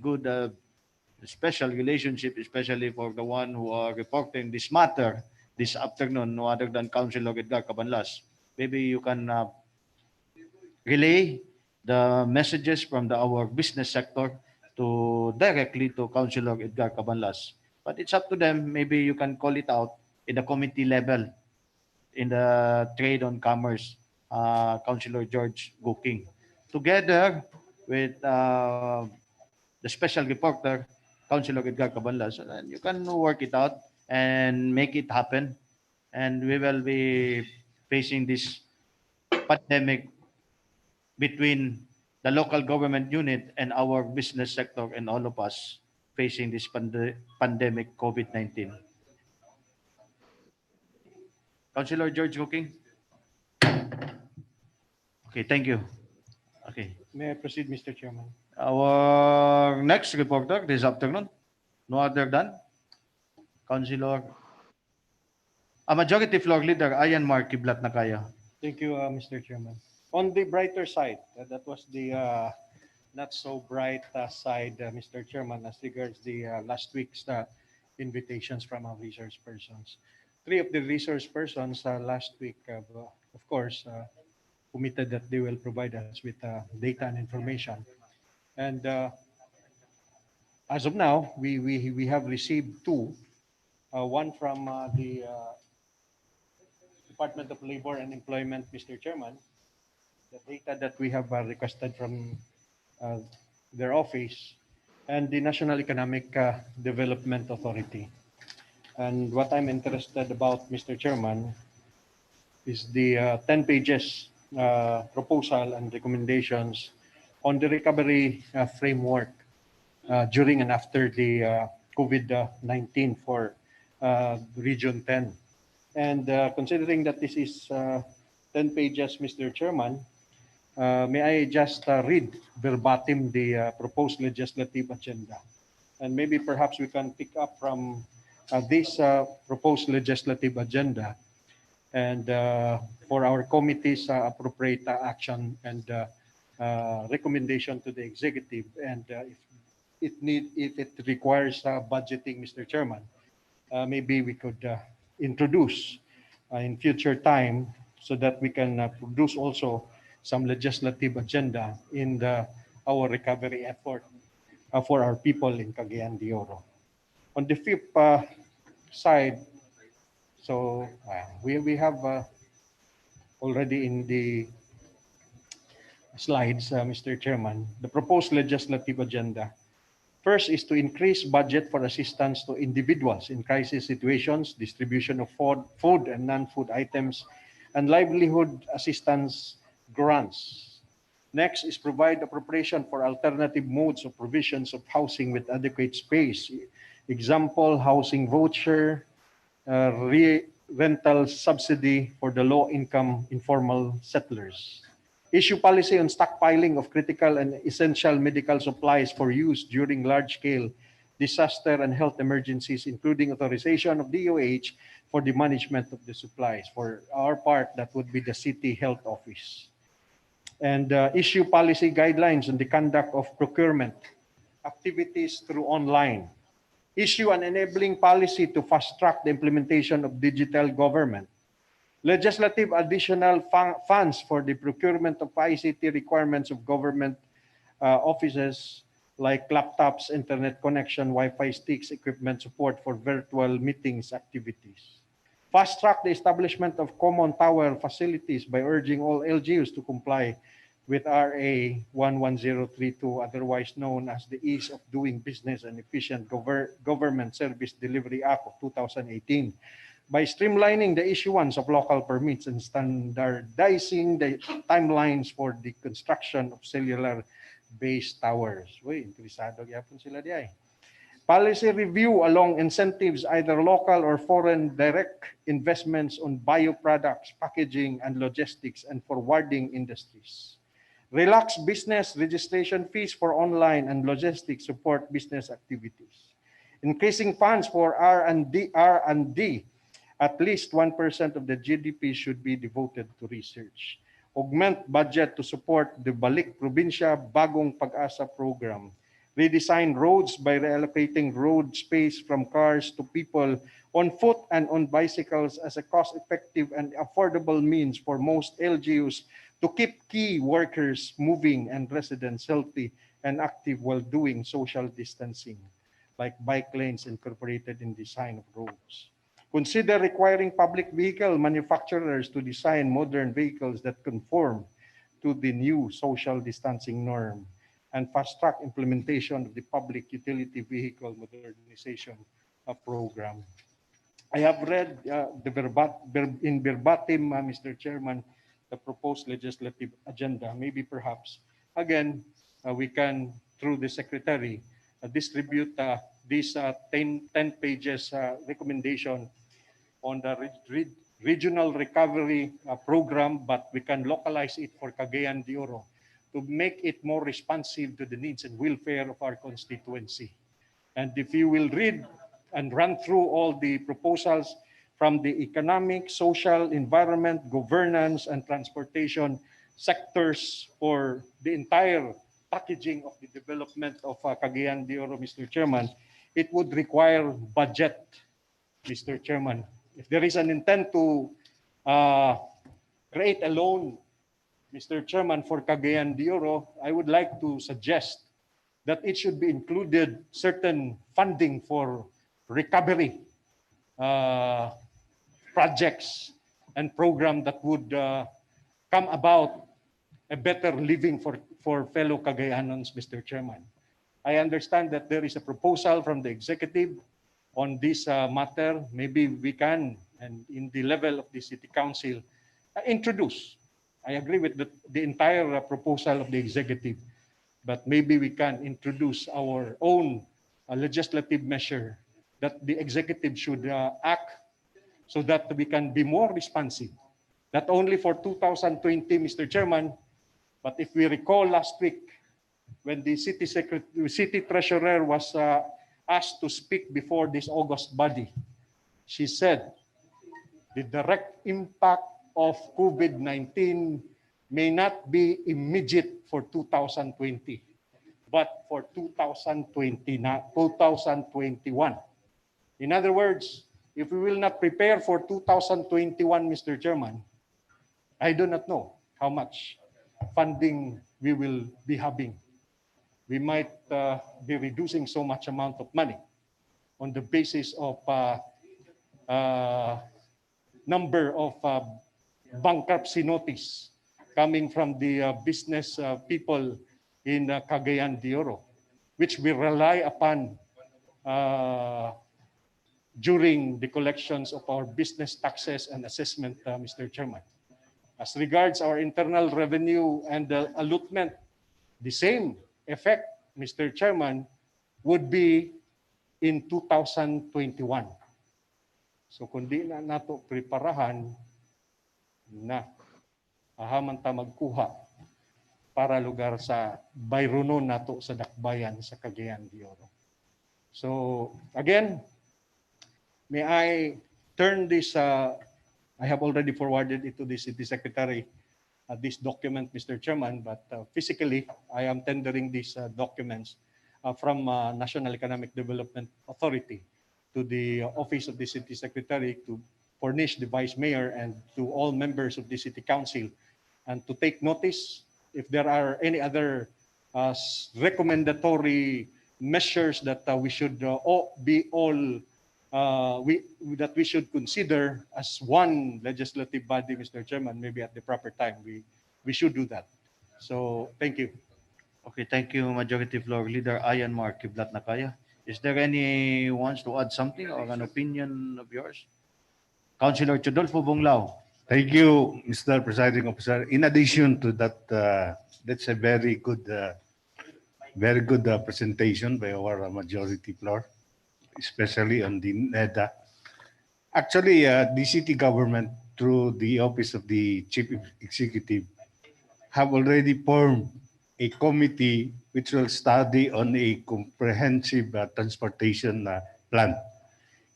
good special relationship, especially for the one who are reporting this matter this afternoon, no other than Councilor Edgar Cabanlas. Maybe you can relay the messages from our business sector directly to Councilor Edgar Cabanlas. But it's up to them. Maybe you can call it out in the committee level, in the trade on commerce, Councilor George Guking, together with the special reporter, Councilor Edgar Cabanlas. And you can work it out and make it happen. And we will be facing this pandemic between the local government unit and our business sector and all of us facing this pandemic COVID-19. Councilor George Cooking. Okay, thank you. Okay. May I proceed, Mr. Chairman? Our next reporter this afternoon, no other than Councilor, a majority floor leader, Ayan Mark Kiblat Nakaya. Thank you, Mr. Chairman. On the brighter side, that was the not so bright side, Mr. Chairman, as regards the last week's invitations from our resource persons. 3 of the resource persons last week, of course, committed that they will provide us with data and information. And as of now, we have received 2. One from the Department of Labor and Employment, Mr. Chairman. The data that we have requested from their office, and the National Economic Development Authority. And what I'm interested about, Mr. Chairman, is the 10 pages proposal and recommendations on the recovery framework during and after the COVID-19 for Region 10. And considering that this is 10 pages, Mr. Chairman, may I just read verbatim the proposed legislative agenda? And maybe perhaps we can pick up from this proposed legislative agenda and for our committee's appropriate action and recommendation to the executive. And if it requires budgeting, Mr. Chairman, maybe we could introduce in future time so that we can produce also some legislative agenda in our recovery effort for our people in Cagayan de Oro. On the fifth side, So we have already in the slides, Mr. Chairman, the proposed legislative agenda. First is to increase budget for assistance to individuals in crisis situations, distribution of food and non-food items, and livelihood assistance grants. Next is provide appropriation for alternative modes of provisions of housing with adequate space. Example, housing voucher, rental subsidy for the low-income informal settlers. Issue policy on stockpiling of critical and essential medical supplies for use during large-scale disaster and health emergencies, including authorization of DOH for the management of the supplies. For our part, that would be the City Health Office. And issue policy guidelines on the conduct of procurement activities through online. Issue an enabling policy to fast-track the implementation of digital government. Legislative additional funds for the procurement of ICT requirements of government offices like laptops, internet connection, Wi-Fi sticks, equipment support for virtual meetings activities. Fast track the establishment of common tower facilities by urging all LGUs to comply with RA 11032, otherwise known as the Ease of Doing Business and Efficient Government Service Delivery Act of 2018, by streamlining the issuance of local permits and standardizing the timelines for the construction of cellular-based towers. Uy, interesado gyapon sila diay. Policy review along incentives, either local or foreign direct investments on bioproducts, packaging, and logistics and forwarding industries. Relax business registration fees for online and logistics support business activities. Increasing funds for R&D, at least 1% of the GDP should be devoted to research. Augment budget to support the Balik Probinsya Bagong Pag-asa program. Redesign roads by reallocating road space from cars to people on foot and on bicycles as a cost-effective and affordable means for most LGUs to keep key workers moving and residents healthy and active while doing social distancing, like bike lanes incorporated in design of roads. Consider requiring public vehicle manufacturers to design modern vehicles that conform to the new social distancing norm, and fast-track implementation of the public utility vehicle modernization program. I have read in verbatim, Mr. Chairman, the proposed legislative agenda. Maybe perhaps, again, we can, through the Secretary, distribute these 10 pages recommendation on the regional recovery program, but we can localize it for Cagayan de Oro to make it more responsive to the needs and welfare of our constituency. And if you will read and run through all the proposals from the economic, social, environment, governance, and transportation sectors for the entire packaging of the development of Cagayan de Oro, Mr. Chairman, it would require budget, Mr. Chairman. If there is an intent to create a loan, Mr. Chairman, for Cagayan de Oro, I would like to suggest that it should be included certain funding for recovery projects and program that would come about a better living for fellow Cagayanons, Mr. Chairman. I understand that there is a proposal from the executive on this matter. Maybe we can, and in the level of the City Council, introduce. I agree with the entire proposal of the executive, but maybe we can introduce our own legislative measure that the executive should act so that we can be more responsive, not only for 2020, Mr. Chairman, but if we recall last week when the city treasurer was asked to speak before this August body, she said the direct impact of COVID-19 may not be immediate for 2020, but for 2021. In other words, if we will not prepare for 2021, Mr. Chairman, I do not know how much funding we will be having. We might be reducing so much amount of money on the basis of number of bankruptcy notice coming from the business people in Cagayan de Oro, which we rely upon during the collections of our business taxes and assessment, Mr. Chairman. As regards our internal revenue and the allotment, the same effect, Mr. Chairman, would be in 2021. So kundi na nato preparahan na ahaman ta magkuha para lugar sa bayronon nato sa dakbayan sa Cagayan de Oro. So again, may I turn this, I have already forwarded it to the City Secretary, this document, Mr. Chairman, but physically, I am tendering these documents from National Economic Development Authority to the Office of the City Secretary to furnish the Vice Mayor and to all members of the City Council, and to take notice if there are any other recommendatory measures that we should that we should consider as one legislative body, Mr. Chairman. Maybe at the proper time we should do that. So thank you. Okay, thank you, Majority Floor Leader Ayan Mark Kiblat Nakaya. Is there any wants to add something or an opinion of yours? Councilor Chodolfo Bunglao. Thank you, Mr. Presiding Officer. In addition to that, that's a very good presentation by our majority floor, especially on the NEDA. Actually, the city government, through the Office of the Chief Executive, have already formed a committee which will study on a comprehensive transportation plan.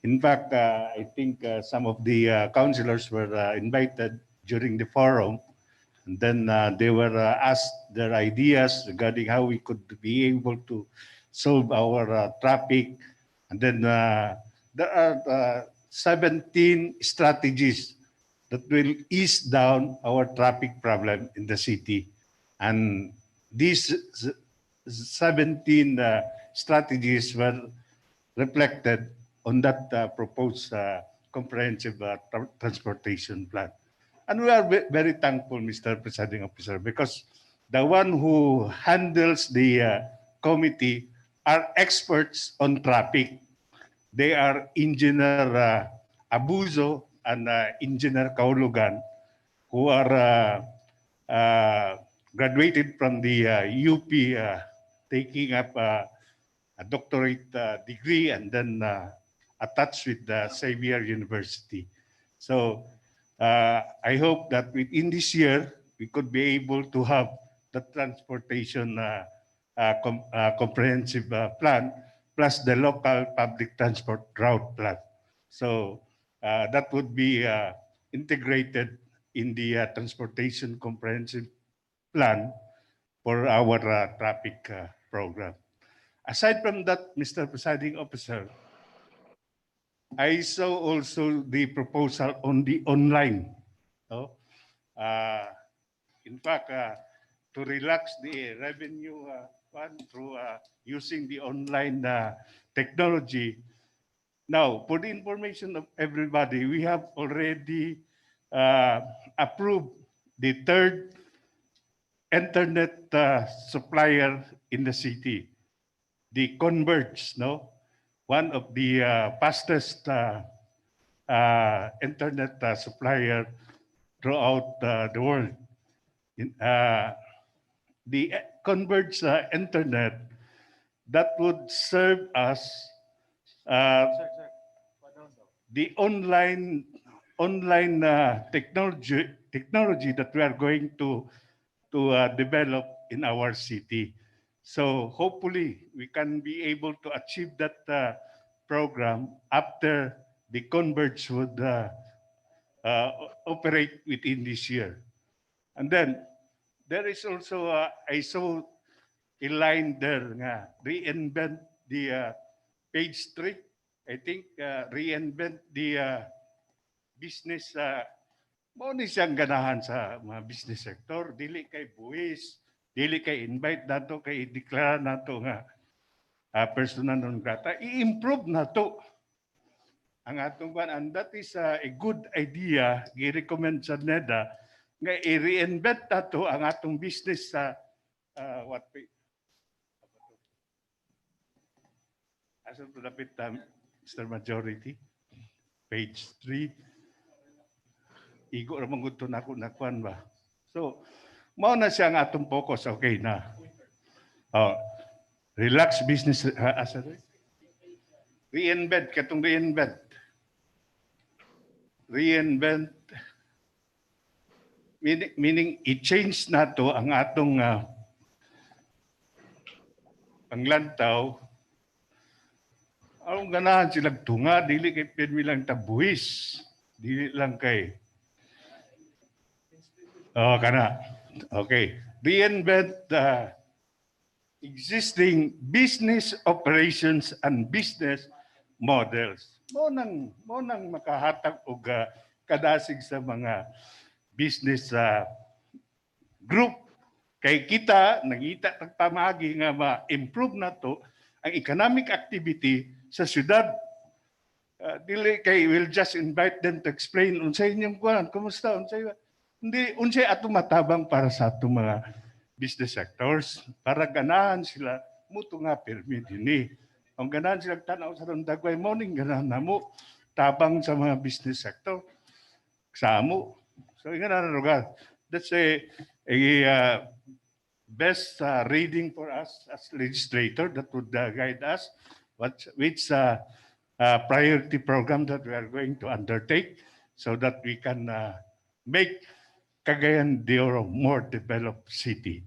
In fact, I think some of the councilors were invited during the forum, and then they were asked their ideas regarding how we could be able to solve our traffic. And then there are 17 strategies that will ease down our traffic problem in the city. And these 17 strategies were reflected on that proposed comprehensive transportation plan. And we are very thankful, Mr. Presiding Officer, because the one who handles the committee are experts on traffic. They are Engineer Abuzo and Engineer Kaulugan, who are graduated from the UP, taking up a doctorate degree and then attached with the Xavier University. So I hope that within this year, we could be able to have the transportation comprehensive plan plus the local public transport route plan. So that would be integrated in the transportation comprehensive plan for our traffic program. Aside from that, Mr. Presiding Officer, I saw also the proposal on the online. In fact, to relax the revenue fund through using the online technology. Now, for the information of everybody, we have already approved the third internet supplier in the city, the Converge, no? One of the fastest internet supplier throughout the world. The Converge internet that would serve as the online technology that we are going to develop in our city. So hopefully we can be able to achieve that program after the Converge would operate within this year. And then there is also, I saw a line there, reinvent the page 3. I think reinvent the business. Mao ni siyang ganahan sa mga business sector. Dili kay buwis, dili kay invite nato, kay i-declare nato nga persona non grata. I-improve nato. ang atong kwan, and that is a good idea gi-recommend sa NEDA nga i-reinvent nato ang atong business sa what we asa to dapat Mr. Majority page 3 igo ra mangud to nako nakwan ba. So mao na siya ang atong focus, okay na. Relax business asa reinvent katong reinvent meaning i-change nato ang atong panglantaw. Ang ganahan silang tunga, dili kay pinmi lang tabuhis, dili lang kay kana. Okay. Reinvent the existing business operations and business models. Mo nang makahatag og kadasig sa mga business group kay kita nangita tagpamagi nga ma-improve nato ang economic activity sa syudad. Dili kay we'll just invite them to explain unsay inyong kuan, kumusta unsay hindi unsay ato matabang para sa ato mga business sectors para ganahan sila muto nga permi dinhi. Ang ganahan sila tanaw sa dagway morning ganahan namo tabang sa mga business sector sa amo. So ingana lugar. That's a best reading for us as legislator that would guide us which priority program that we are going to undertake so that we can make Cagayan de Oro more developed city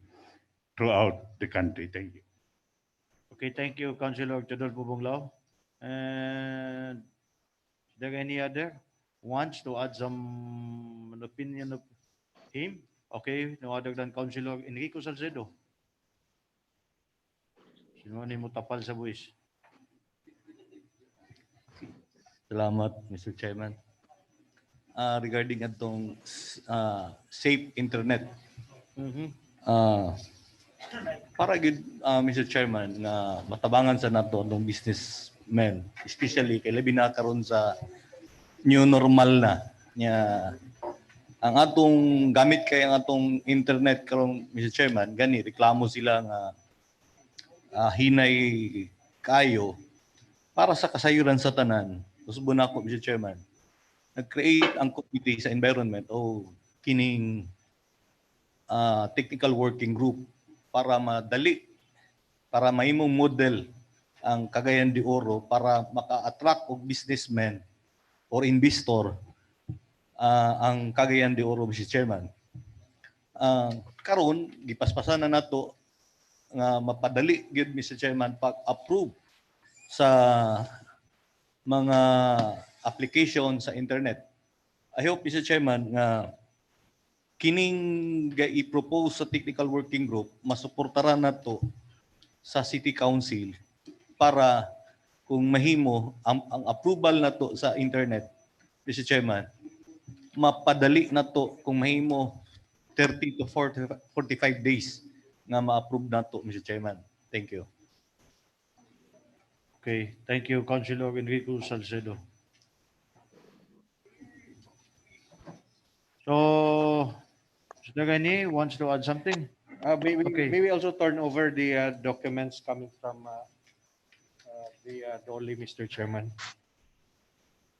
throughout the country. Thank you. Okay, thank you, Councilor Rodolfo Bunglao. And is there any other wants to add an opinion of him? Okay, no other than Councilor Enrico Salcedo. Sino ni mo tapal sa buwis? Salamat, Mr. Chairman. Regarding atong safe internet. Para gid Mr. Chairman nga matabangan sa nato atong businessmen, especially kay labi na karon sa new normal na nya ang atong gamit kay ang atong internet karon Mr. Chairman gani reklamo sila nga hinay kayo para sa kasayuran sa tanan. Usbo na ako Mr. Chairman. Nag-create ang committee sa environment o kining technical working group para madali, para mahimong model ang Cagayan de Oro para maka-attract og businessmen or investor ang Cagayan de Oro, Mr. Chairman. Karon gipaspasan na nato nga mapadali gyud Mr. Chairman pag-approve sa mga application sa internet. I hope, Mr. Chairman, nga kining i-propose sa technical working group, masuportaran na to sa City Council para kung mahimo ang approval na to sa internet, Mr. Chairman, mapadali na to kung mahimo 30 to 45 days nga ma-approve na to, Mr. Chairman. Thank you. Okay, thank you, Councilor Enrico Salcedo. So, is there any wants to add something? Okay. Maybe also turn over the documents coming from the Dolly, Mr. Chairman.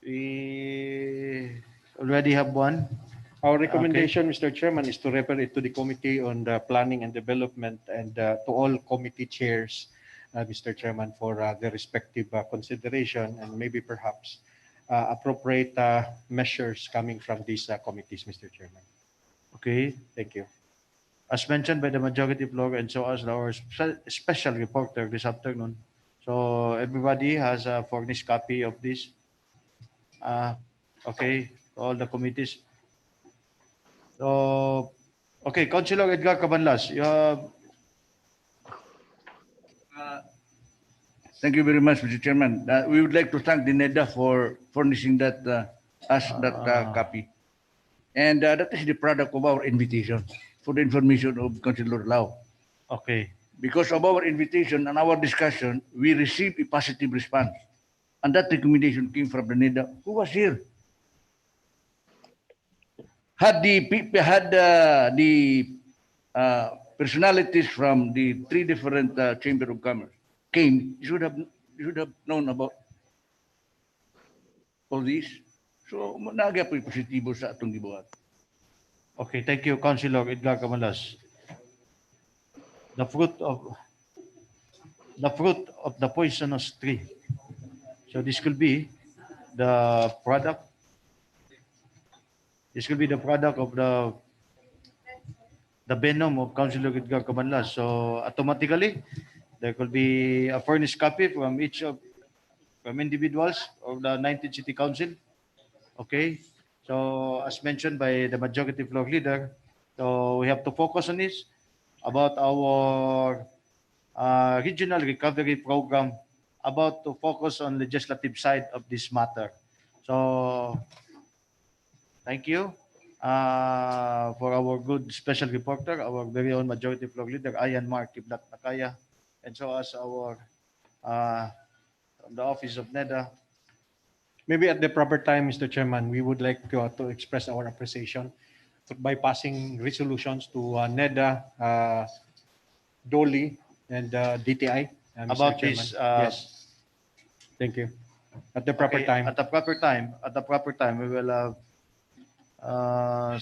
We already have one. Our recommendation, Mr. Chairman, is to refer it to the Committee on the Planning and Development and to all committee chairs, Mr. Chairman, for their respective consideration and maybe perhaps appropriate measures coming from these committees, Mr. Chairman. Okay. Thank you. As mentioned by the majority floor and so as our special reporter this afternoon. So everybody has a furnished copy of this. Okay, all the committees. So, okay, Councilor Edgar Cabanlas, you have... Thank you very much, Mr. Chairman. We would like to thank the NEDA for furnishing that copy. And that is the product of our invitation for the information of Councilor Lau. Okay. Because of our invitation and our discussion, we received a positive response. and that recommendation came from the NEDA, who was here. Had the personalities from the three different chamber of commerce came, you should have known about all this. So, naga po positibo sa atong gibuhat. Okay, thank you, Councilor Edgar Camalas. The fruit of the poisonous tree. So this could be the product. This could be the product of the venom of Councilor Edgar Camalas. So automatically, there could be a furnished copy from from individuals of the 19th City Council. Okay. So as mentioned by the majority floor leader, so we have to focus on this about our regional recovery program, about to focus on legislative side of this matter. So thank you for our good special reporter, our very own majority floor leader, Ayan Mark Kiblat Nakaya, and so as our the office of NEDA. Maybe at the proper time, Mr. Chairman, we would like to express our appreciation by passing resolutions to NEDA, DOLI, and DTI. Mr. About Chairman. this, yes. Thank you. At the proper okay, time. At the proper time, we will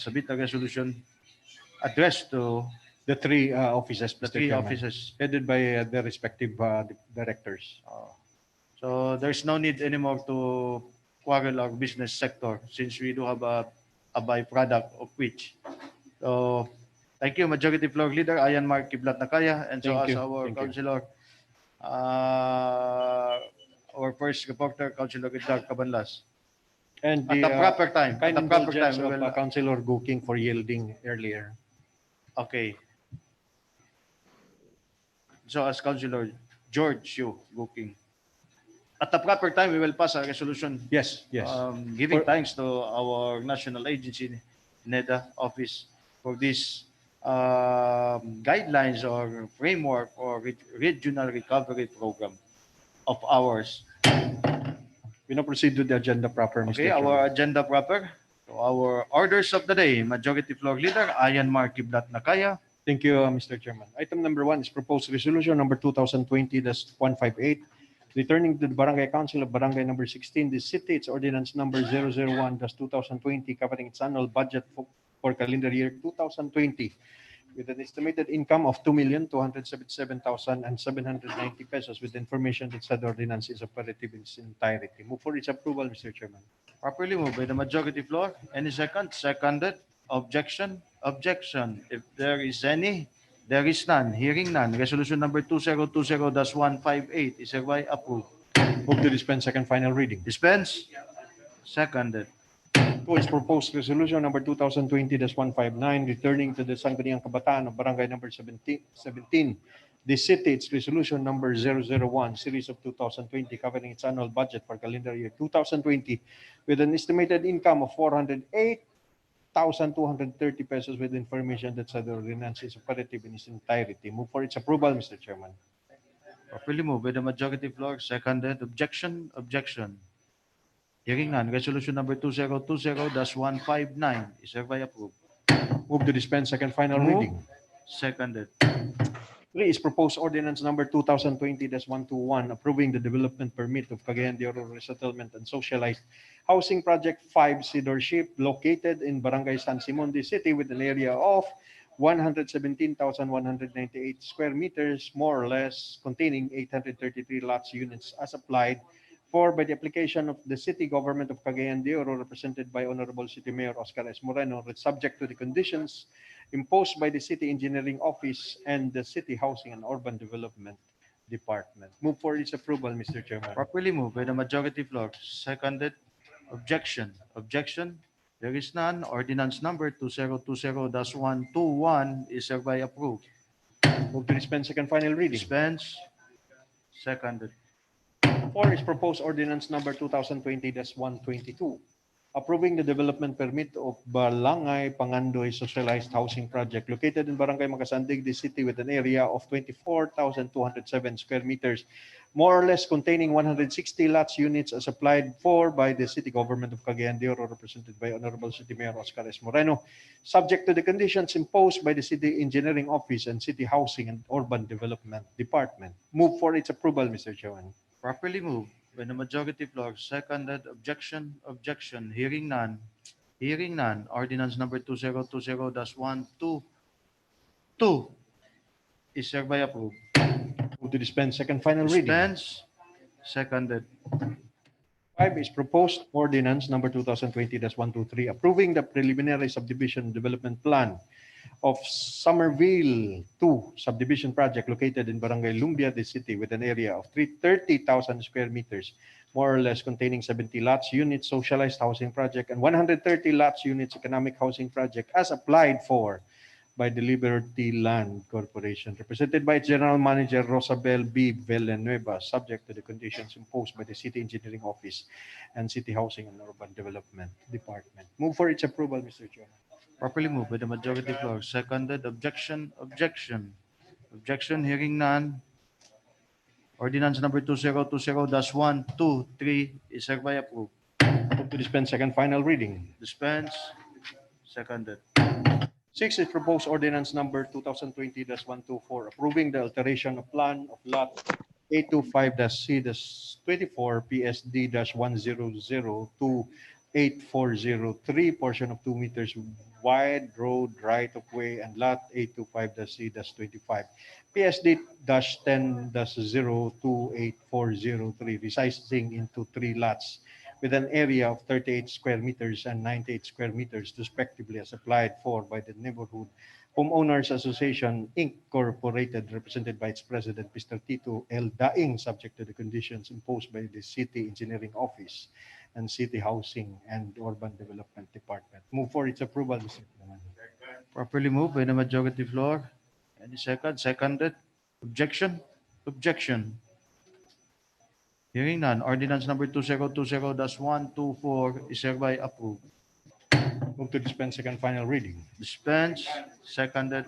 submit a resolution addressed to The three offices, the Mr. three Chairman, offices. headed by their respective directors. So there's no need anymore to quarrel our business sector since we do have a byproduct of which. So thank you, Majority Floor Leader Ayan Mark Kiblat Nakaya, and so Thank as you. our Thank you. councilor, our first reporter, Councilor Edgar Cabanlas. And At the proper time, kind at the proper time, indulgence we of will. Councilor Guking for yielding earlier. Okay. So as Councilor George Yu Booking. At the proper time, we will pass a resolution Yes, yes. giving For- thanks to our national agency, NEDA office, for this guidelines or framework or regional recovery program of ours. We now proceed to the agenda proper, Mr. Okay, Chairman. our agenda proper. So our orders of the day, Majority Floor Leader Ayan Mark Kiblat Nakaya. Thank you, Mr. Chairman. Item number 1 is proposed resolution number 2020-158, returning to the Barangay Council of Barangay number 16, the city, its ordinance number 001-2020, covering its annual budget for calendar year 2020, with an estimated income of 2,277,790 pesos, with information that said ordinance is operative in its entirety. Move for its approval, Mr. Chairman. Properly moved by the majority floor. Any second? Seconded. Objection? Objection. If there is any, there is none. Hearing none. Resolution number 2020-158 is hereby approved. Move to dispense second final reading. Dispense? Seconded. 2 is proposed resolution number 2020-159, returning to the Sangguniang Kabataan of Barangay number 17, the city, its resolution number 001, series of 2020, covering its annual budget for calendar year 2020, with an estimated income of 408,230 pesos, with information that said ordinance is operative in its entirety. Move for its approval, Mr. Chairman. Properly moved by the majority floor. Seconded. Objection? Objection. Hearing none. Resolution number 2020-159 is hereby approved. Move to dispense second final Move. reading. Seconded. 3 is proposed ordinance number 2020-121, approving the development permit of Cagayan de Oro Resettlement and Socialized Housing Project 5 Cedar Ship, located in Barangay San Simon de City, with an area of 117,198 square meters, more or less, containing 833 lots units as applied for by the application of the city government of Cagayan de Oro, represented by Honorable City Mayor Oscar S. Moreno, subject to the conditions imposed by the City Engineering Office and the City Housing and Urban Development Department. Move for its approval, Mr. Chairman. Properly moved by the majority floor. Seconded. Objection. Objection. There is none. Ordinance number 2020-121 is hereby approved. Move to dispense second final reading. Dispense. Seconded. 4 is proposed ordinance number 2020-122, approving the development permit of Balangay Pangandoy Socialized Housing Project located in Barangay Makasandig, the city with an area of 24,207 square meters, more or less containing 160 lots units as applied for by the city government of Cagayan de Oro, represented by Honorable City Mayor Oscar S. Moreno, subject to the conditions imposed by the City Engineering Office and City Housing and Urban Development Department. Move for its approval, Mr. Chairman. Properly moved by the majority floor, seconded, objection, hearing none. Hearing none, ordinance number 2020-122 is hereby approved. Move to dispense second final reading. Dispense, seconded. 5 is proposed ordinance number 2020-123 approving the preliminary subdivision development plan of Somerville 2 subdivision project located in Barangay Lumbia, the city with an area of 30,000 square meters, more or less containing 70 lots units socialized housing project and 130 lots units economic housing project as applied for by the Liberty Land Corporation, represented by its General Manager Rosabel B. Villanueva, subject to the conditions imposed by the City Engineering Office and City Housing and Urban Development Department. Move for its approval, Mr. Chairman. Properly moved by the majority floor, seconded, objection, hearing none. Ordinance number 2020-123 is hereby approved. Move to dispense second final reading. Dispense, seconded. 6 is proposed ordinance number 2020-124 approving the alteration of plan of lot 825-C-24 PSD-100 to 8403 portion of 2 meters wide road right of way and lot 825-C-25 PSD-10-02840 resizing into 3 lots with an area of 38 square meters and 98 square meters respectively as applied for by the Neighborhood Homeowners Association Incorporated, represented by its president, Mr. Tito L. Daing, subject to the conditions imposed by the City Engineering Office and City Housing and Urban Development Department. Move for its approval, Mr. Chairman. Properly moved by the majority floor. Any second? Seconded. Objection? Hearing none, ordinance number 2020-124 is hereby approved. Move to dispense second final reading. Dispense, seconded.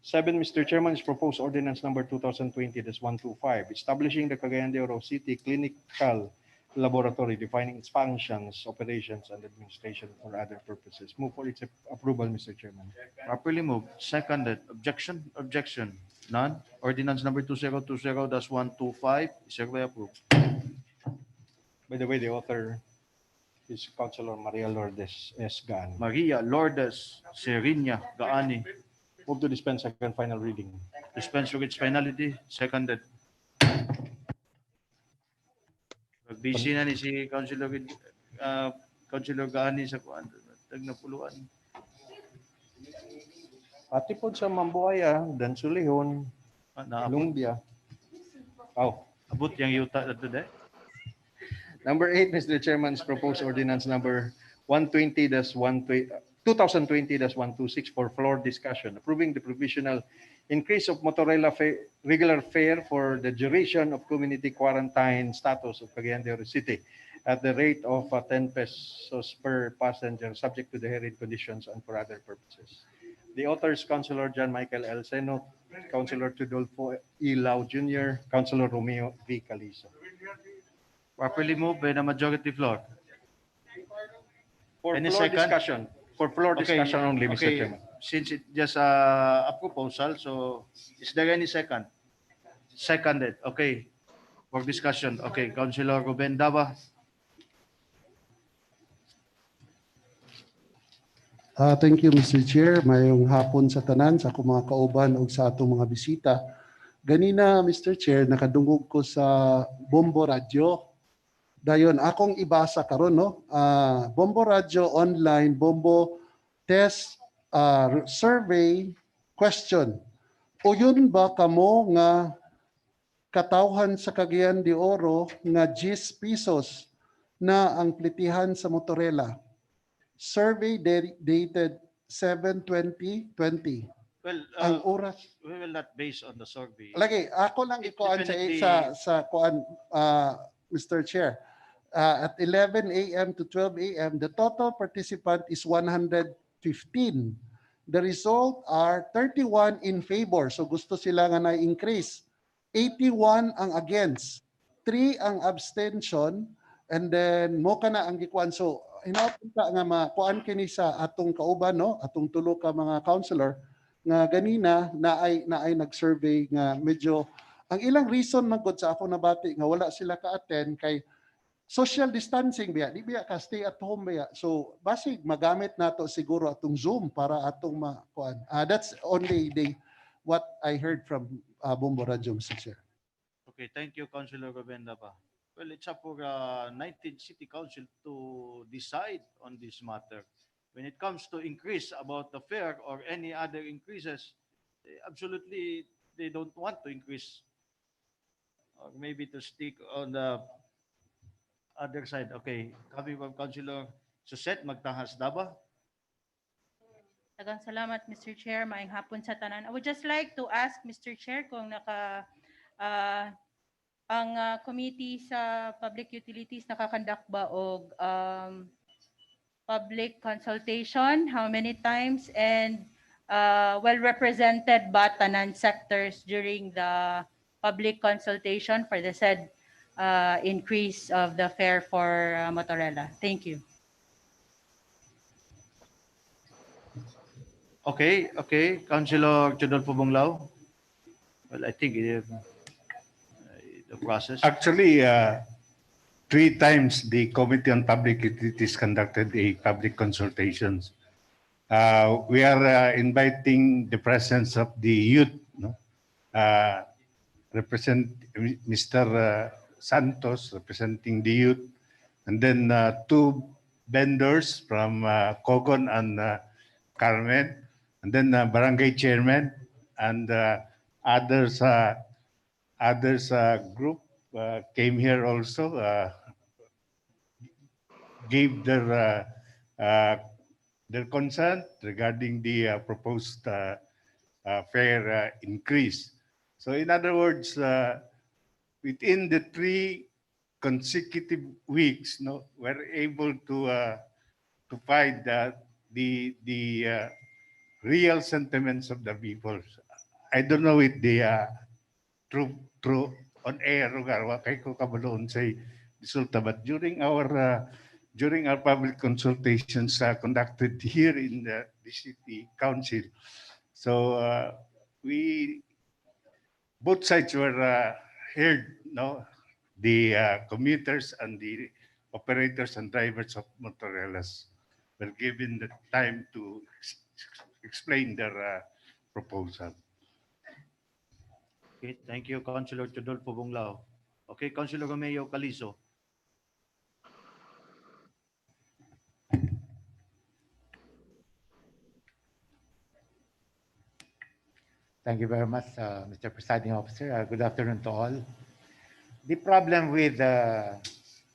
7, Mr. Chairman, is proposed ordinance number 2020-125, establishing the Cagayan de Oro City Clinical Laboratory, defining its functions, operations, and administration for other purposes. Move for its approval, Mr. Chairman. Properly moved, seconded. Objection? None. Ordinance number 2020-125 is hereby approved. By the way, the author is Councilor Maria Lourdes S. Gaan. Maria Lourdes Serinya Gaani. Move to dispense second final reading. Dispense with its finality, seconded. Busy na ni si Councilor Gaani sa kuan, tagnapuluan. Pati po sa Mambuaya, Dansulihon, Lumbia. Oh. Abot yung yuta na today. Number 8, Mr. Chairman, is proposed ordinance number 2020-126 for floor discussion, approving the provisional increase of Motorella regular fare for the duration of community quarantine status of Cagayan de Oro City at the rate of 10 pesos per passenger, subject to the herein conditions and for other purposes. The authors, Councilor John Michael L. Seno, Councilor Tudolfo E. Lau Jr., Councilor Romeo V. Calizo. Properly moved by the majority floor. For Any floor second? discussion. For floor discussion only, Mr. Okay. Chairman. Since it's just a proposal, so is there any second? Seconded. Okay. For discussion. Okay. Councilor Ruben Dava. Thank you, Mr. Chair. Mayong hapon sa tanan, sa akong mga kauban o sa atong mga bisita. Ganina, Mr. Chair, nakadungog ko sa Bombo Radio. Dayon, akong ibasa karon no? Bombo Radio online, Bombo Test Survey Question. O yun ba kamo nga katawhan sa Cagayan de Oro nga 10 pesos na ang plitihan sa Motorella? Survey dated 7/20/20. Well, Ang oras. we will not base on the survey. Lagi, ako lang It ikuan definitely- sa kuan, Mr. Chair. at 11 a.m. to 12 a.m., the total participant is 115. The result are 31 in favor. So gusto sila nga na-increase. 81 ang against. 3 ang abstention. And then mo ka na ang gikuan. So hinapunta nga makuan kini sa atong kauban, no? Atong tulo ka mga counselor nga ganina na ay nag-survey nga medyo ang ilang reason man gud sa ako nabati nga wala sila ka-attend kay social distancing biya, di biya ka stay at home biya. So basig magamit nato siguro atong Zoom para atong makuan. That's only what I heard from Bombo Radio, Mr. Chair. Okay, thank you, Councilor Gobenda pa. Well, it's up for 19 City Council to decide on this matter. When it comes to increase about the fare or any other increases, absolutely they don't want to increase or maybe to stick on the other side. Okay, coming from Councilor Suset Magtahas Daba. Daghang salamat, Mr. Chair. Maayong hapon sa tanan. I would just like to ask Mr. Chair kung ang committee sa public utilities nakakandak ba og public consultation, how many times, and well represented ba tanan sectors during the public consultation for the said increase of the fare for Motorella? Thank you. Okay, Councilor Chodolfo Bunglao. Well, I think the process. Actually, 3 times the Committee on Public Utilities conducted a public consultations. We are inviting the presence of the youth, no? Represent Mr. Santos representing the youth, and then 2 vendors from Cogon and Carmen, and then barangay chairman and others group came here also, gave their consent regarding the proposed fare increase. So in other words, within the 3 consecutive weeks, no, we're able to find the real sentiments of the people. I don't know if the true on air kay ko kabaloon say resulta, but during our public consultations conducted here in the city council, so both sides were heard, no, the commuters and the operators and drivers of Motorellas were given the time to explain their proposal. Okay, thank you, Councilor Chodolfo Bunglao. Okay, Councilor Romeo Calizo. Thank you very much, Mr. Presiding Officer. Good afternoon to all. The problem with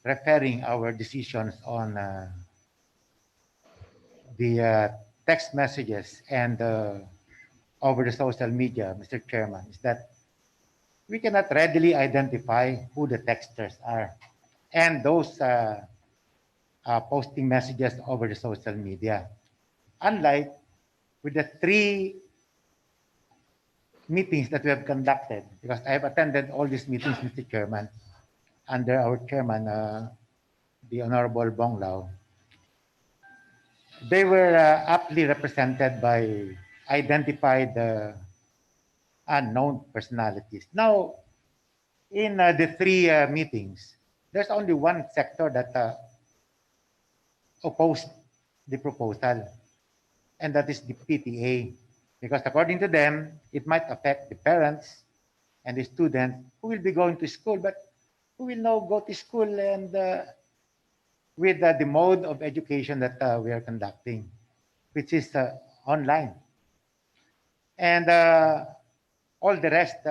referring our decisions on the text messages and over the social media, Mr. Chairman, is that we cannot readily identify who the texters are and those posting messages over the social media. Unlike with the 3 meetings that we have conducted, because I have attended all these meetings, Mr. Chairman, under our chairman, the Honorable Bonglao. They were aptly represented by identified unknown personalities. Now, in the 3 meetings, there's only one sector that opposed the proposal, and that is the PTA. Because according to them, it might affect the parents and the students who will be going to school, but who will now go to school and with the mode of education that we are conducting, which is online. And all the rest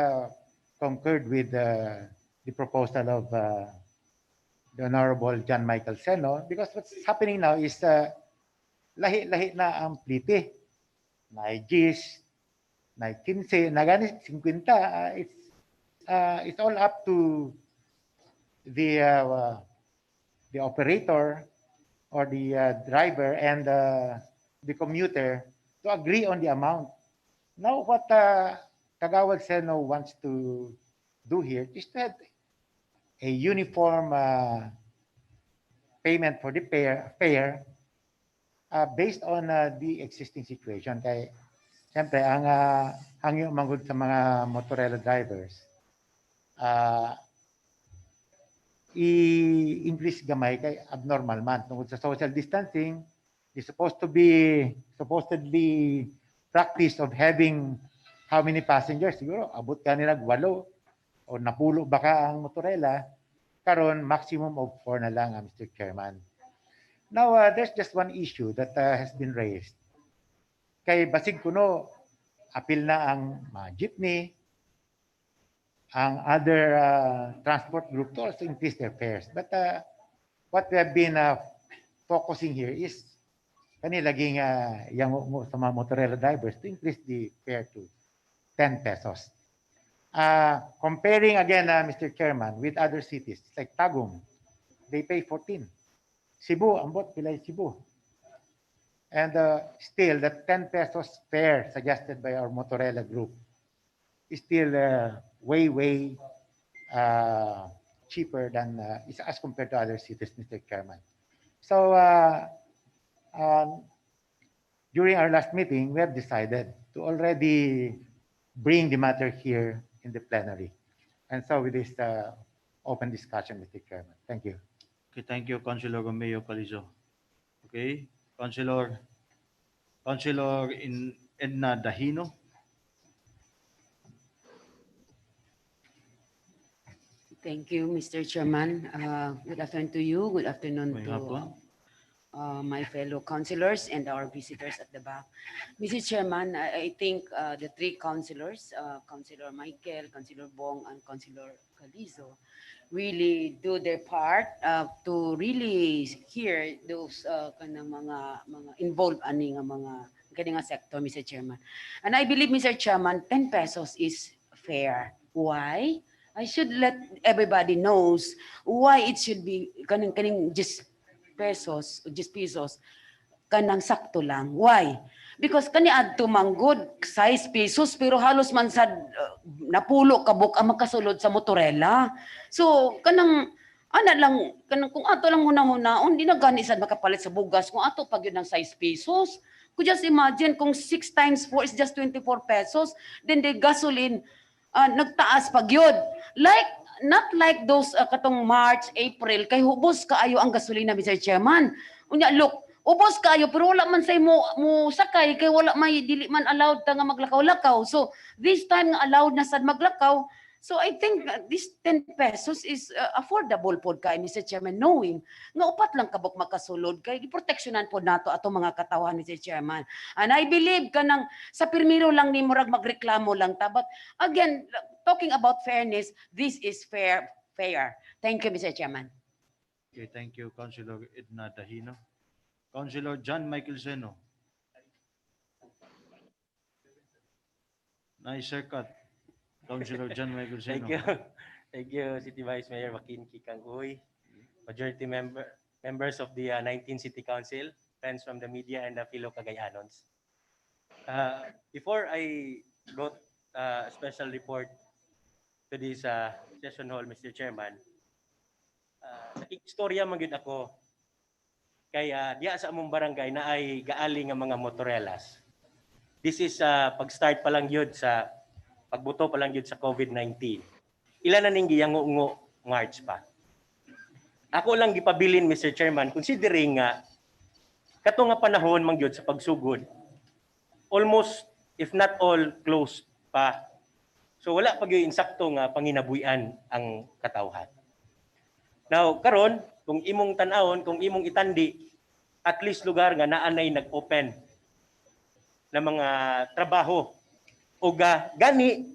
concurred with the proposal of the Honorable John Michael Seno, because what's happening now is lahi-lahi na ang plite. Na 10, na 15, na ganit 50. It's all up to the the operator or the driver and the commuter to agree on the amount. Now, what Kagawad Seno wants to do here is to have a uniform payment for the fare based on the existing situation. Kaya, siyempre, ang hangyo manggod sa mga motorela drivers, i-increase gamay kay abnormal man. Tungkol sa social distancing, is supposedly practice of having how many passengers? Siguro, abot ka nila 8 o napulo baka ang motorela. Karon maximum of 4 na lang, Mr. Chairman. Now, there's just one issue that has been raised. Kay basig kuno, apil na ang mga jeepney, ang other transport group to also increase their fares. But what we have been focusing here is kanilaging yung sa mga motorela drivers to increase the fare to 10 pesos. Comparing again, Mr. Chairman, with other cities like Tagum, they pay 14. Cebu, ambot pilay Cebu. And still, the 10 pesos fare suggested by our Motorela group is still way cheaper than as compared to other cities, Mr. Chairman. So during our last meeting, we have decided to already bring the matter here in the plenary. And so with this open discussion, Mr. Chairman. Thank you. Okay, thank you, Councilor Romeo Palizo. Okay, Councilor Edna Dahino. Thank you, Mr. Chairman. Good afternoon to you. Good afternoon May to hapon. my fellow councilors and our visitors at the back. Mr. Chairman, I think the 3 councilors, Councilor Michael, Councilor Bong, and Councilor Calizo, really do their part to really hear those kanang mga involved ani nga mga kani nga sector, Mr. Chairman. And I believe, Mr. Chairman, 10 pesos is fair. Why? I should let everybody knows why it should be kaning just pesos, just pesos, kanang sakto lang. Why? Because kani adto manggod 6 pesos pero halos man sad napulo kabuk ang makasulod sa motorela. So kanang ana lang kanang kung ato lang hunahuna di na gani sad makapalit sa bugas kung ato pag yun ng 6 pesos. Could just imagine kung 6 times 4 is just 24 pesos, then the gasoline nagtaas pag yun. Like, not like those katong March, April, kay hubos kaayo ang gasolina, Mr. Chairman. Unya, look, ubos kaayo, pero wala man say mo sakay, kay wala may dili man allowed ta nga maglakaw-lakaw. So, this time nga allowed na sad maglakaw. So, I think this 10 pesos is affordable po kay, Mr. Chairman, knowing nga upat lang kabok makasulod, kay proteksyonan po nato ato mga katawan, Mr. Chairman. And I believe kanang sa pirmiro lang ni murag magreklamo lang ta. But again, talking about fairness, this is fair. Thank you, Mr. Chairman. Okay, thank you, Councilor Edna Dahino. Councilor John Michael Seno. Nice haircut. Councilor John Michael Seno. Thank you. Thank you, City Vice Mayor Joaquin Kikang-Uy, majority members of the 19 City Council, friends from the media and the fellow Cagayanons. Before I wrote a special report to this session hall, Mr. Chairman, nakikistorya man gyud ako kay diya sa among barangay na ay gaali nga mga motorelas. This is pag-start pa lang yun sa pagbuto pa lang yun sa COVID-19. Ilan na ning giyango-ngo March pa. Ako lang gipabilin, Mr. Chairman, considering nga kato nga panahon man gyud sa pagsugod, almost if not all closed pa. So wala pa gyud insakto nga panginabuyan ang katawhan. Now karon kung imong tan-awon, kung imong itandi, at least lugar nga naanay nag-open na mga trabaho o gani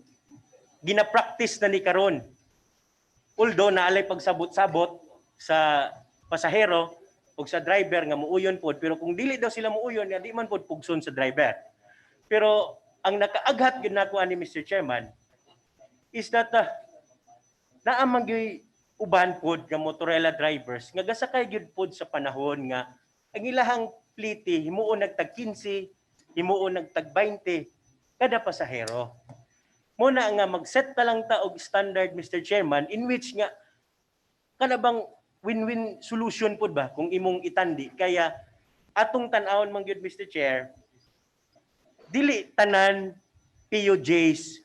gina-practice na ni karon. Although naalay pagsabot-sabot sa pasahero o sa driver nga muuyon pod, pero kung dili daw sila muuyon, di man pod pugson sa driver. Pero ang nakaaghat gyud nako ani Mr. Chairman is that naamang gyud uban pod nga motorela drivers nga gasakay gyud pod sa panahon nga ang ilahang pliti himuon nagtag 15, himuon nagtag 20 kada pasahero. Muna nga mag-set ta lang ta og standard, Mr. Chairman, in which nga kana bang win-win solution pod ba kung imong itandi. Kaya atong tan-awon man gyud, Mr. Chair, dili tanan POJs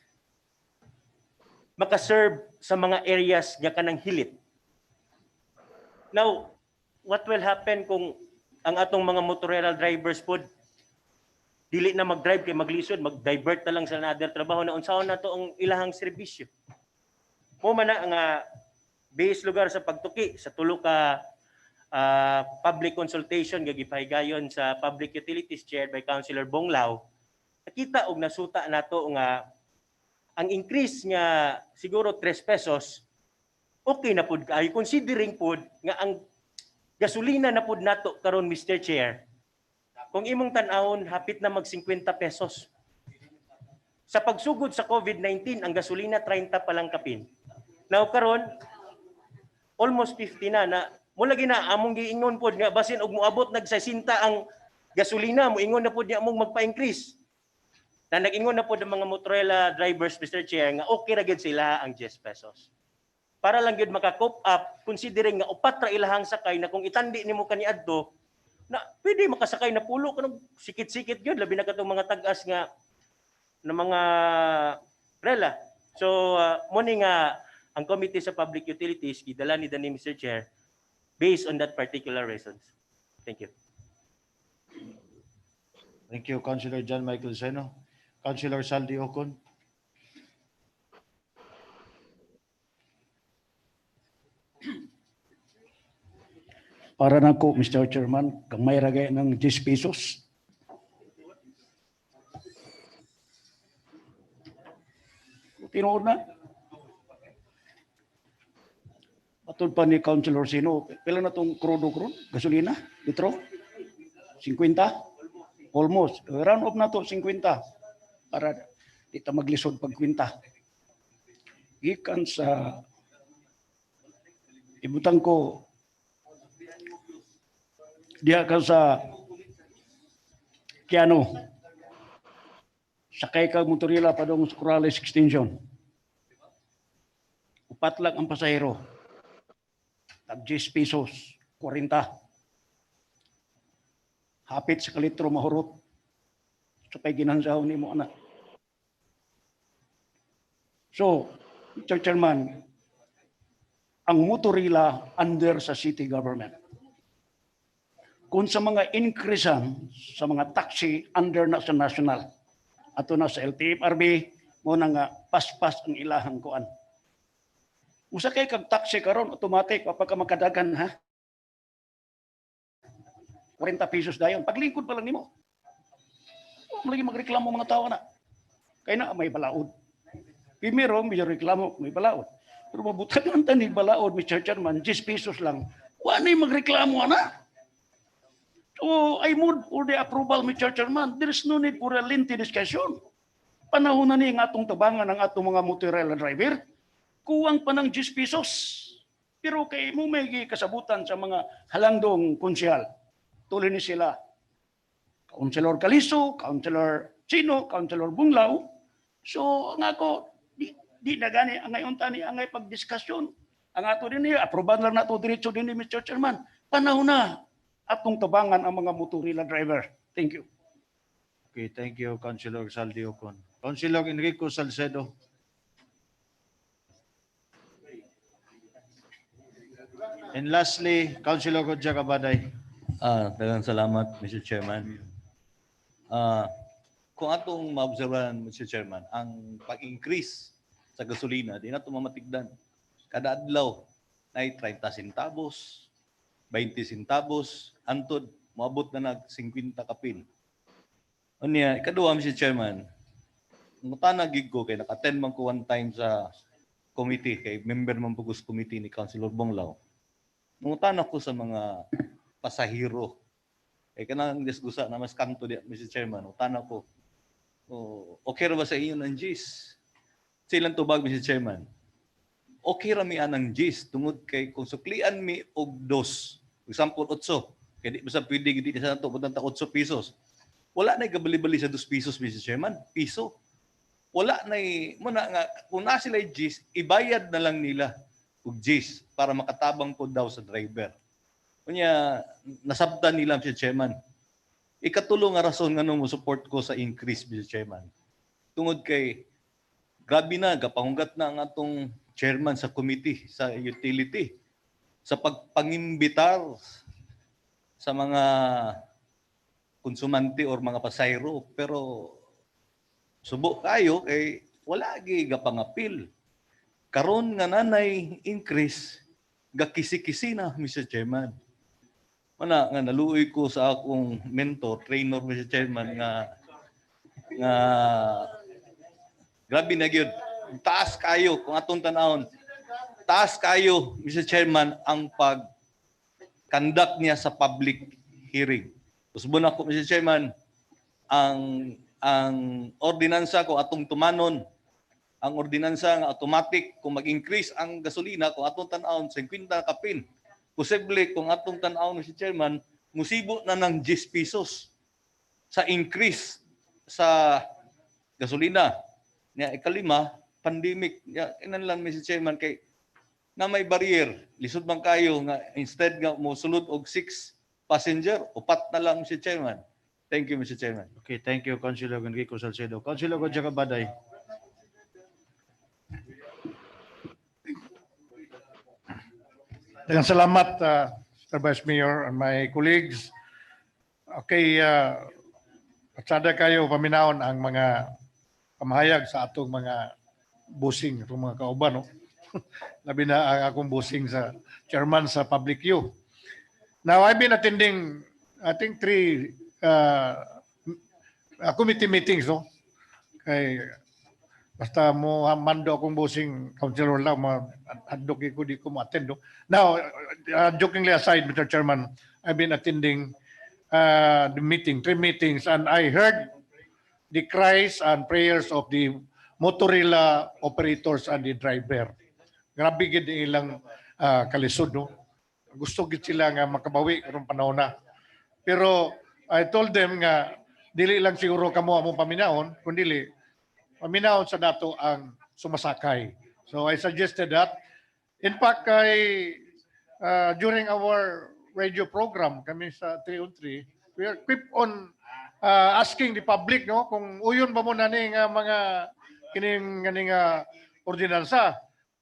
makaserve sa mga areas nga kanang hilit. Now, what will happen kung ang atong mga motorera drivers pod dili na mag-drive kay maglisod, mag-divert na lang sa another trabaho na unsahon na to ang ilahang serbisyo. Mo man na nga base lugar sa pagtuki sa tulo ka public consultation nga gipahigayon sa Public Utilities chaired by Councilor Bonglao. Nakita og nasuta nato nga ang increase nga siguro 3 pesos okay na pud kaayo considering pud nga ang gasolina na pud nato karon, Mr. Chair. Kung imong tan-awon hapit na mag 50 pesos. Sa pagsugod sa COVID-19 ang gasolina 30 pa lang kapin. Now karon almost 50 na mo lagi na among giingon pod nga basin og moabot nag 60 ang gasolina mo ingon na pod niya among magpa-increase. Na nag-ingon na pod ang mga motorela drivers, Mr. Chair, nga okay ra gyud sila ang 10 pesos. Para lang gyud maka-cope up considering nga upat ra ilahang sakay na kung itandi nimo kaniadto na pwede makasakay na pulo kanang sikit-sikit gyud labi na katong mga tag-as nga na mga rela. So mo ni nga ang Committee sa Public Utilities gidala ni Dani, Mr. Chair, based on that particular reasons. Thank you. Thank you, Councilor John Michael Seno. Councilor Saldi Ocon. Para na ko, Mr. Chairman, kang may ragay ng 10 pesos. Tinuod na. Matod pa ni Councilor Sino, pila na itong krudo gasolina, litro? 50? Almost. Round up na to 50. Para di ta maglisod pag kwinta. Gikan sa ibutang ko diha ka sa Kiano. Sakay ka motorila pa dong sa Corrales Extension. Upat lang ang pasahero. Tag 10 pesos, 40. Hapit sa kalitro mahurot. Sakay ginansaw ni mo anak. So, Mr. Chairman, ang motorila under sa city government. Kung sa mga increasean sa mga taxi under na sa national, ato na sa LTFRB, mo na nga paspas ang ilahang kuan. Usa kay kag taxi karon automatic kapag ka makadagan ha. 40 pesos dayon. Paglingkod pa lang nimo. Lagi magreklamo mga tao na. Kaya na may balaod. Primero, may reklamo, may balaod. Pero mabutan man tani balaod, Mr. Chairman, 10 pesos lang. Wala magreklamo na. So, I move for the approval, Mr. Chairman. There is no need for a lengthy discussion. Panahon na ni nga atong tabangan ng atong mga motorela driver. Kuwang pa ng 10 pesos. Pero kay mo may kasabutan sa mga halandong konsyal. Tuloy ni sila. Councilor Calizo, Councilor Chino, Councilor Bunglao. So, nga ko, di na gani ang ngayon tani ang ngay pagdiskasyon. Ang ato din niya, aproban lang nato diretso din ni Mr. Chairman. Panahon na atong tabangan ang mga motorila driver. Thank you. Okay, thank you, Councilor Saldi Ocon. Councilor Enrico Salcedo. And lastly, Councilor Rodja Cabaday. Daghang salamat, Mr. Chairman. Kung atong maobserbahan, Mr. Chairman, ang pag-increase sa gasolina, di na ito mamatigdan. Kada adlaw, na 30 centavos, 20 centavos, antod, maabot na nag 50 kapin. Unya, ikaduha, Mr. Chairman, mutanagig ko kay naka-attend man ko one time sa committee, kay member man Pugus Committee ni Councilor Bonglao. Mungutana ko sa mga pasahero. Kay kanang disgusa na mas kanto di, Mr. Chairman, utana ko. Okay ra ba sa inyo ng GIS? Silang tubag, Mr. Chairman. okay rami anang gis tungod kay kung suklian mi og dos, for example 8, kay di basta pwede gid sa nato putang 8 pesos. Wala na gabali-bali sa 2 pesos, Mr. Chairman, piso. Wala na muna nga kung na sila gis, ibayad na lang nila og gis para makatabang po daw sa driver. Kunya nasabtan nila, Mr. Chairman. Ikatulo nga rason nga mo support ko sa increase, Mr. Chairman. Tungod kay grabe na gapahunggat na ang atong chairman sa committee sa utility sa pagpangimbitar sa mga konsumante or mga pasayro, pero subo kayo kay wala gi gapangapil. Karon nga nanay increase gakisi-kisi na, Mr. Chairman. Mana nga naluoy ko sa akong mentor, trainer, Mr. Chairman, nga grabe na gyud. Taas kayo kung atong tanawon. Taas kayo, Mr. Chairman, ang pag-conduct niya sa public hearing. Usbon ako, Mr. Chairman, ang ordinansa ko atong tumanon, ang ordinansa nga automatic kung mag-increase ang gasolina kung atong tanawon 50 kapin. Posible kung atong tan-awon, Mr. Chairman, musibo na ng 10 pesos sa increase sa gasolina. Nga ikalima, pandemic. Inan lang, Mr. Chairman, kay na may barrier. Lisod man kayo nga instead nga mo sulod og 6 passenger, 4 na lang, Mr. Chairman. Thank you, Mr. Chairman. Okay, thank you, Councilor Enrico Salcedo. Councilor Godja Cabaday. Dengan salamat, Mr. Vice Mayor and my colleagues. Okay, patsada kayo paminahon ang mga pamahayag sa atong mga busing, itong mga kauban. No? Labi na ang akong busing sa chairman sa Public U. Now, I've been attending, I think, 3 committee meetings. No? Kay basta mo mando akong busing councilor lang, adok ko di ko mo-attend. No? Now, jokingly aside, Mr. Chairman, I've been attending the meeting, 3 meetings, and I heard the cries and prayers of the motorila operators and the driver. Grabe gid ilang kalisod. No? Gusto gid sila nga makabawi karong panahon na. Pero I told them nga dili lang siguro kamo among paminahon, kundi paminahon sa nato ang sumasakay. So I suggested that. In fact, during our radio program, kami sa 3 on 3, we are keep on asking the public, no, kung uyon ba mo na ni nga mga kining ordinansa.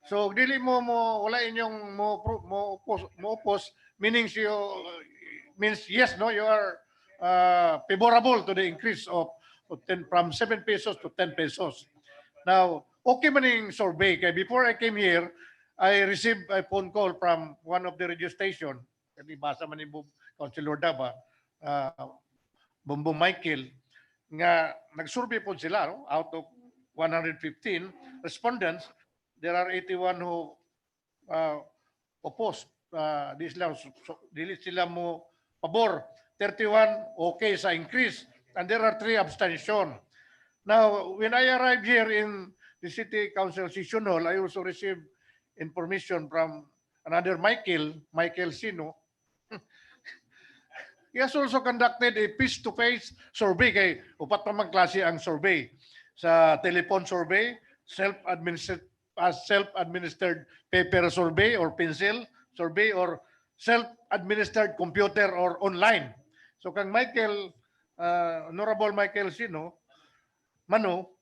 So dili mo wala inyong mo oppose, meaning means yes, no, you are favorable to the increase of from 7 pesos to 10 pesos. Now, okay man yung survey. Kaya before I came here, I received a phone call from one of the radio station. Kasi basa man yung Councilor Daba, Bumbong Michael, nga nag-survey po sila. No? Out of 115 respondents, there are 81 who opposed. Dili sila mo pabor. 31 okay sa increase. And there are 3 abstention. Now, when I arrived here in the City Council Session Hall, I also received information from another Michael Sino. He has also conducted a face-to-face survey. Kay upat naman klase ang survey. Sa telephone survey, self-administered paper survey or pencil survey, or self-administered computer or online. So kang Honorable Michael Sino, Mano,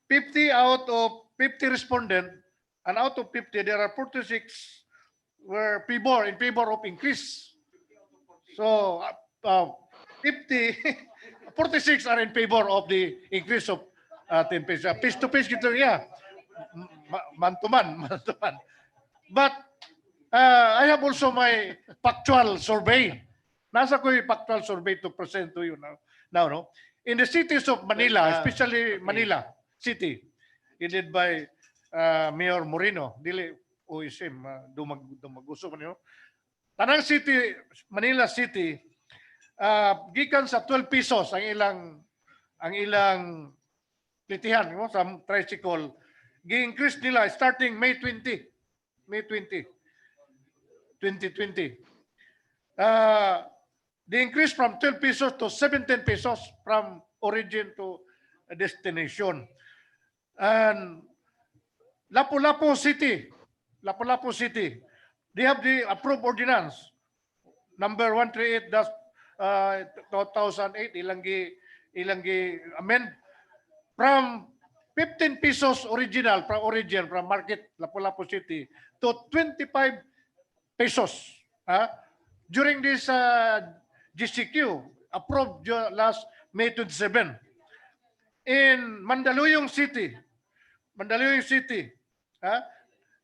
50 out of 50 respondent, and out of 50, there are 46 were in favor of increase. So 46 are in favor of the increase of 10 pesos. Piece to piece, yeah, man to man. But I have also my factual survey. Nasa ko yung factual survey to present to you now, no? In the cities of Manila, especially Manila City, led by Mayor Moreno, dili OSM, dumaguso man yun. Tanang City, Manila City, gikan sa 12 pesos ang ilang plitihan, no? Sa tricycle, gi-increase nila starting May 20, 2020. The increase from 12 pesos to 17 pesos from origin to destination. And Lapu-Lapu City, they have the approved ordinance number 138-2008 ilang amend from 15 pesos original from market Lapu-Lapu City to 25 pesos. During this GCQ approved last May 27. In Mandaluyong City,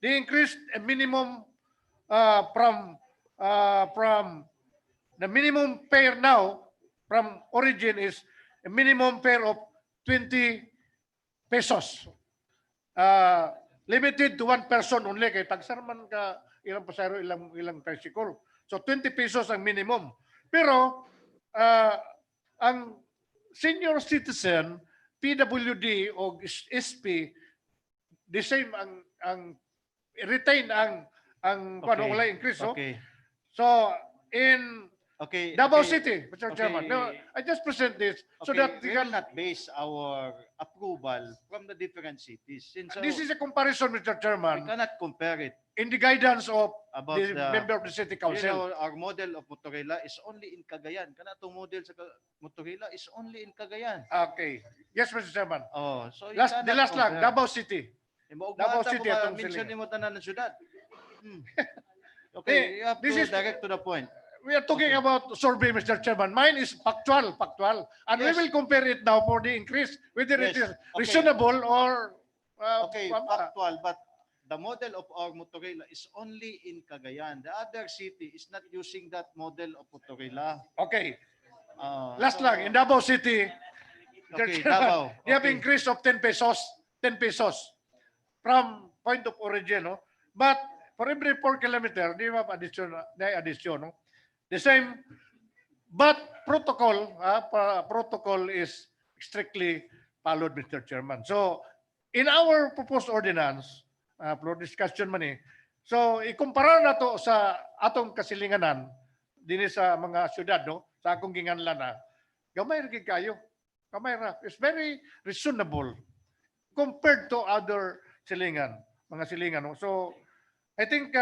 they increased a minimum from the minimum fare now from origin is a minimum fare of 20 pesos. Limited to one person only kay tagsarman ka ilang pasahero ilang tricycle. So 20 pesos ang minimum. Pero ang senior citizen, PWD o SP, the same ang retain ang Okay. wala increase. Okay. So in Okay. Davao okay. City, Mr. Chairman. No, Okay. I just present this so Okay, that we will not base our approval from the different cities. Since this is a comparison, Mr. we Chairman, cannot compare it in the guidance of about the the member of the City you Council. know, our model of Motorila is only in Cagayan. Kanatong model sa Motorila is only in Cagayan. Okay. Yes, Mr. Chairman. Oh, so you The cannot last lang, compare. Davao City. Davao City atong mention silingan. mo tanan ng syudad. Okay, you have this to is- direct to the point. We are talking about survey, Mr. Chairman. Mine is factual. And Yes. we will compare it now for the increase, whether it is Yes. Okay. reasonable or Okay, from- factual, but the model of our Motorila is only in Cagayan. The other city is not using that model of Motorila. Okay. Last lang, in Davao City, Mr. Okay, Chairman, Davao. they have Okay. increase of 10 pesos from point of origin. No? But for every 4 kilometer, they have addition. No? The same, but protocol is strictly followed, Mr. Chairman. So, in our proposed ordinance, for discussion man so ikumpara na to sa atong kasilinganan din sa mga syudad, no? Sa akong ginganlan na, gamay ra gid kayo. Gamay ra. It's very reasonable compared to other mga silingan. No? So, I think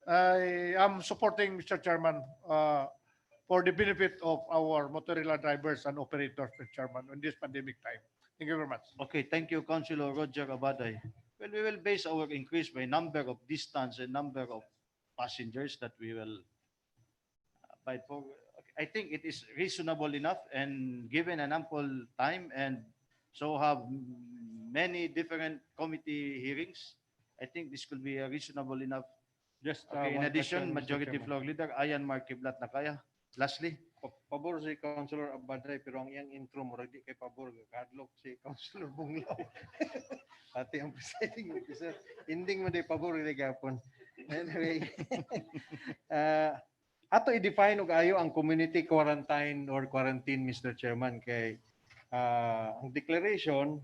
I am supporting, Mr. Chairman, for the benefit of our Motorila drivers and operators, Mr. Chairman, in this pandemic time. Thank you very much. Okay, thank you, Councilor Roger Abaday. Well, we will base our increase by number of distance and number of passengers that we will abide for. I think it is reasonable enough and given an ample time and so have many different committee hearings. I think this could be a reasonable enough. Just Okay, in one addition, question, Mr. Majority Chairman. Floor Leader Ayan Markiblat na kaya. Lastly, Pabor si Councilor Abaday pero ang iyang intro mo di kay pabor kadlok si Councilor Bunglaw. Pati ang presiding officer ending mo di pabor ri gapon. Anyway, ato i-define og ayo ang community quarantine or quarantine, Mr. Chairman, kay ang declaration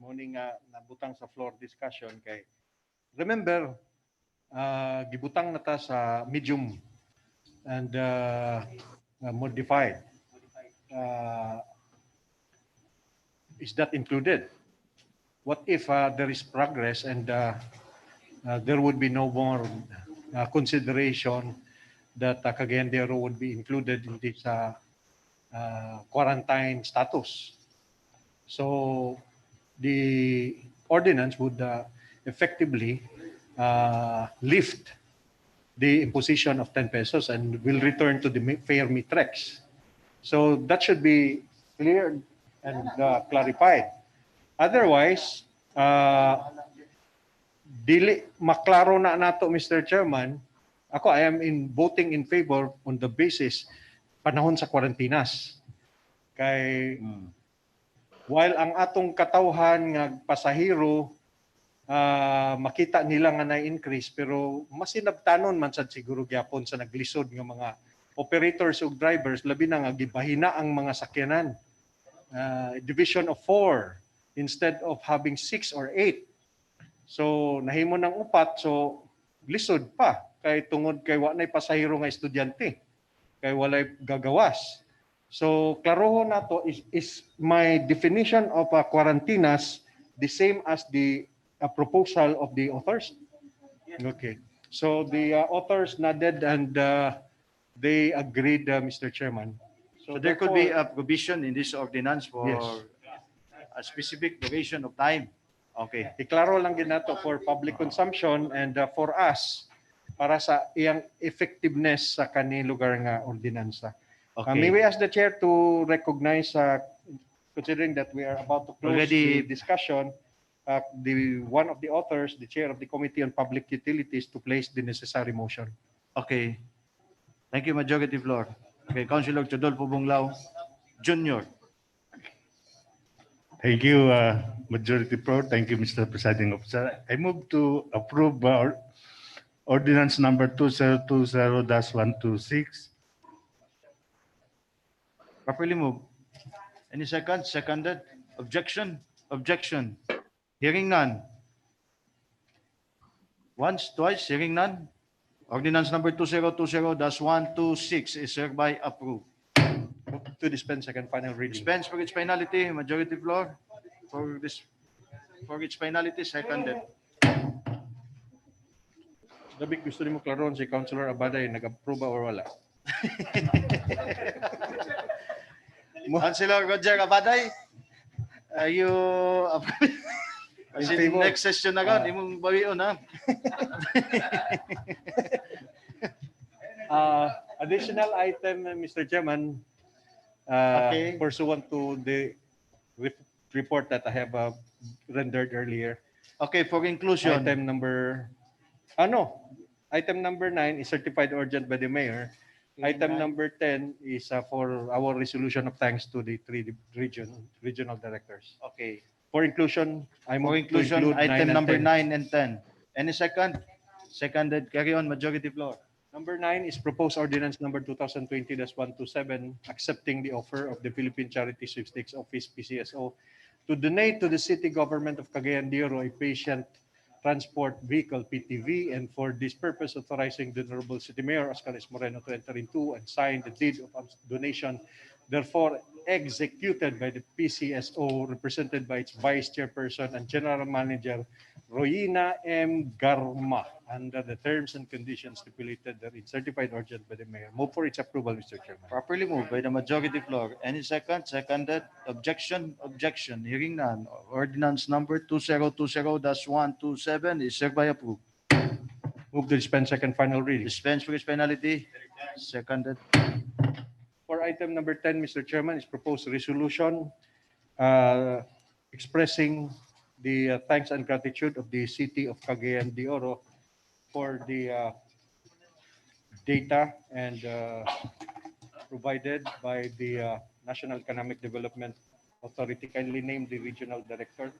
mo ni nga nabutang sa floor discussion kay remember gibutang na ta sa medium and modified. Is that included? What if there is progress and there would be no more consideration that Cagayan de Oro would be included in this quarantine status? So the ordinance would effectively lift the imposition of 10 pesos and will return to the fare matrix. So that should be cleared and clarified. Otherwise, dili maklaro na nato, Mr. Chairman. Ako, I am voting in favor on the basis panahon sa kwarantinas. Kay while ang atong katawhan nga pasahero makita nila nga na-increase pero masinabtanon man sad siguro gyapon sa naglisod nga mga operators ug drivers labi na nga gibahina ang mga sakyanan. Division of 4 instead of having 6 or 8. So nahimo ng upat, so lisod pa kay tungod kay wa nay pasahero nga estudyante kay walay gagawas. So klarohon nato is my definition of quarantinas the same as the proposal of the authors? Okay. So the authors nodded and they agreed, Mr. Chairman. So there could be therefore- a provision in this ordinance for Yes. a specific duration of time. Okay. Iklaro lang din nato for public consumption and for us para sa iyang effectiveness sa kani lugar nga ordinansa. Okay. May we ask the chair to recognize, considering that we are about to close Already- the discussion, the one of the authors, the chair of the Committee on Public Utilities, to place the necessary motion. Okay. Thank you, Majority Floor. Okay, Councilor Chodolfo Bunglao Jr. Thank you, Majority Floor. Thank you, Mr. Presiding Officer. I move to approve ordinance number 2020-126. Properly moved. Any second? Seconded? Objection? Objection. Hearing none. Once, twice, hearing none. Ordinance number 2020-126 is hereby approved. To dispense second final reading. Dispense for its finality, Majority Floor. For its finality, seconded. Dabi, gusto ni mo klaron si Councilor Abaday, nag-approve ba or wala? Councilor Roger Abaday, are you In Kasi favor. next session na ka, di mong bawion ha. Additional item, Mr. Chairman, Okay. pursuant to the report that I have rendered earlier. Okay, for inclusion. Item number 9 is certified urgent by the mayor. Item number 10 is for our resolution of thanks to the three regional directors. Okay. For inclusion, I For move to inclusion, include 9 item and number 10. 9 and 10. Any second? Seconded. Carry on, Majority Floor. Number 9 is proposed ordinance number 2020-127, accepting the offer of the Philippine Charity Sweepstakes Office, PCSO, to donate to the city government of Cagayan de Oro a patient transport vehicle, PTV, and for this purpose authorizing the Honorable City Mayor Oscar S. Moreno to enter into and sign the deed of donation, therefore executed by the PCSO, represented by its Vice Chairperson and General Manager, Royina M. Garma, under the terms and conditions stipulated therein, certified urgent by the Mayor. Move for its approval, Mr. Chairman. Properly moved by the Majority Floor. Any second? Seconded. Objection? Objection. Hearing none. Ordinance number 2020-127 is hereby approved. Move to dispense second final reading. Dispense with its penalty. Seconded. For item number 10, Mr. Chairman, is proposed resolution expressing the thanks and gratitude of the city of Cagayan de Oro for the data and provided by the National Economic Development Authority, kindly named the regional director.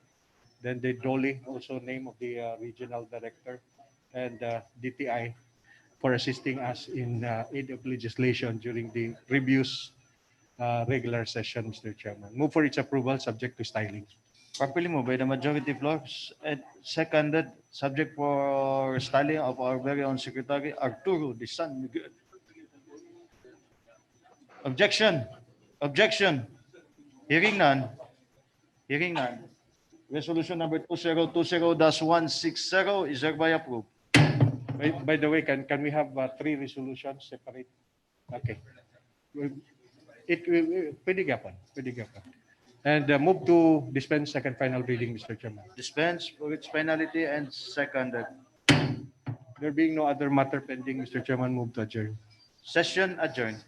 Then the DOLI, also name of the regional director, and DTI for assisting us in aid of legislation during the reviews regular session, Mr. Chairman. Move for its approval, subject to styling. Properly moved by the Majority Floor. And seconded. Subject for styling of our very own Secretary Arturo de San Miguel. Objection. Objection. Hearing none. Hearing none. Resolution number 2020-160 is hereby approved. By the way, can we have 3 resolutions separate? Okay. Pwede gapan. Pwede gapan. And move to dispense second final reading, Mr. Chairman. Dispense for its finality and seconded. There being no other matter pending, Mr. Chairman, move to adjourn. Session adjourned.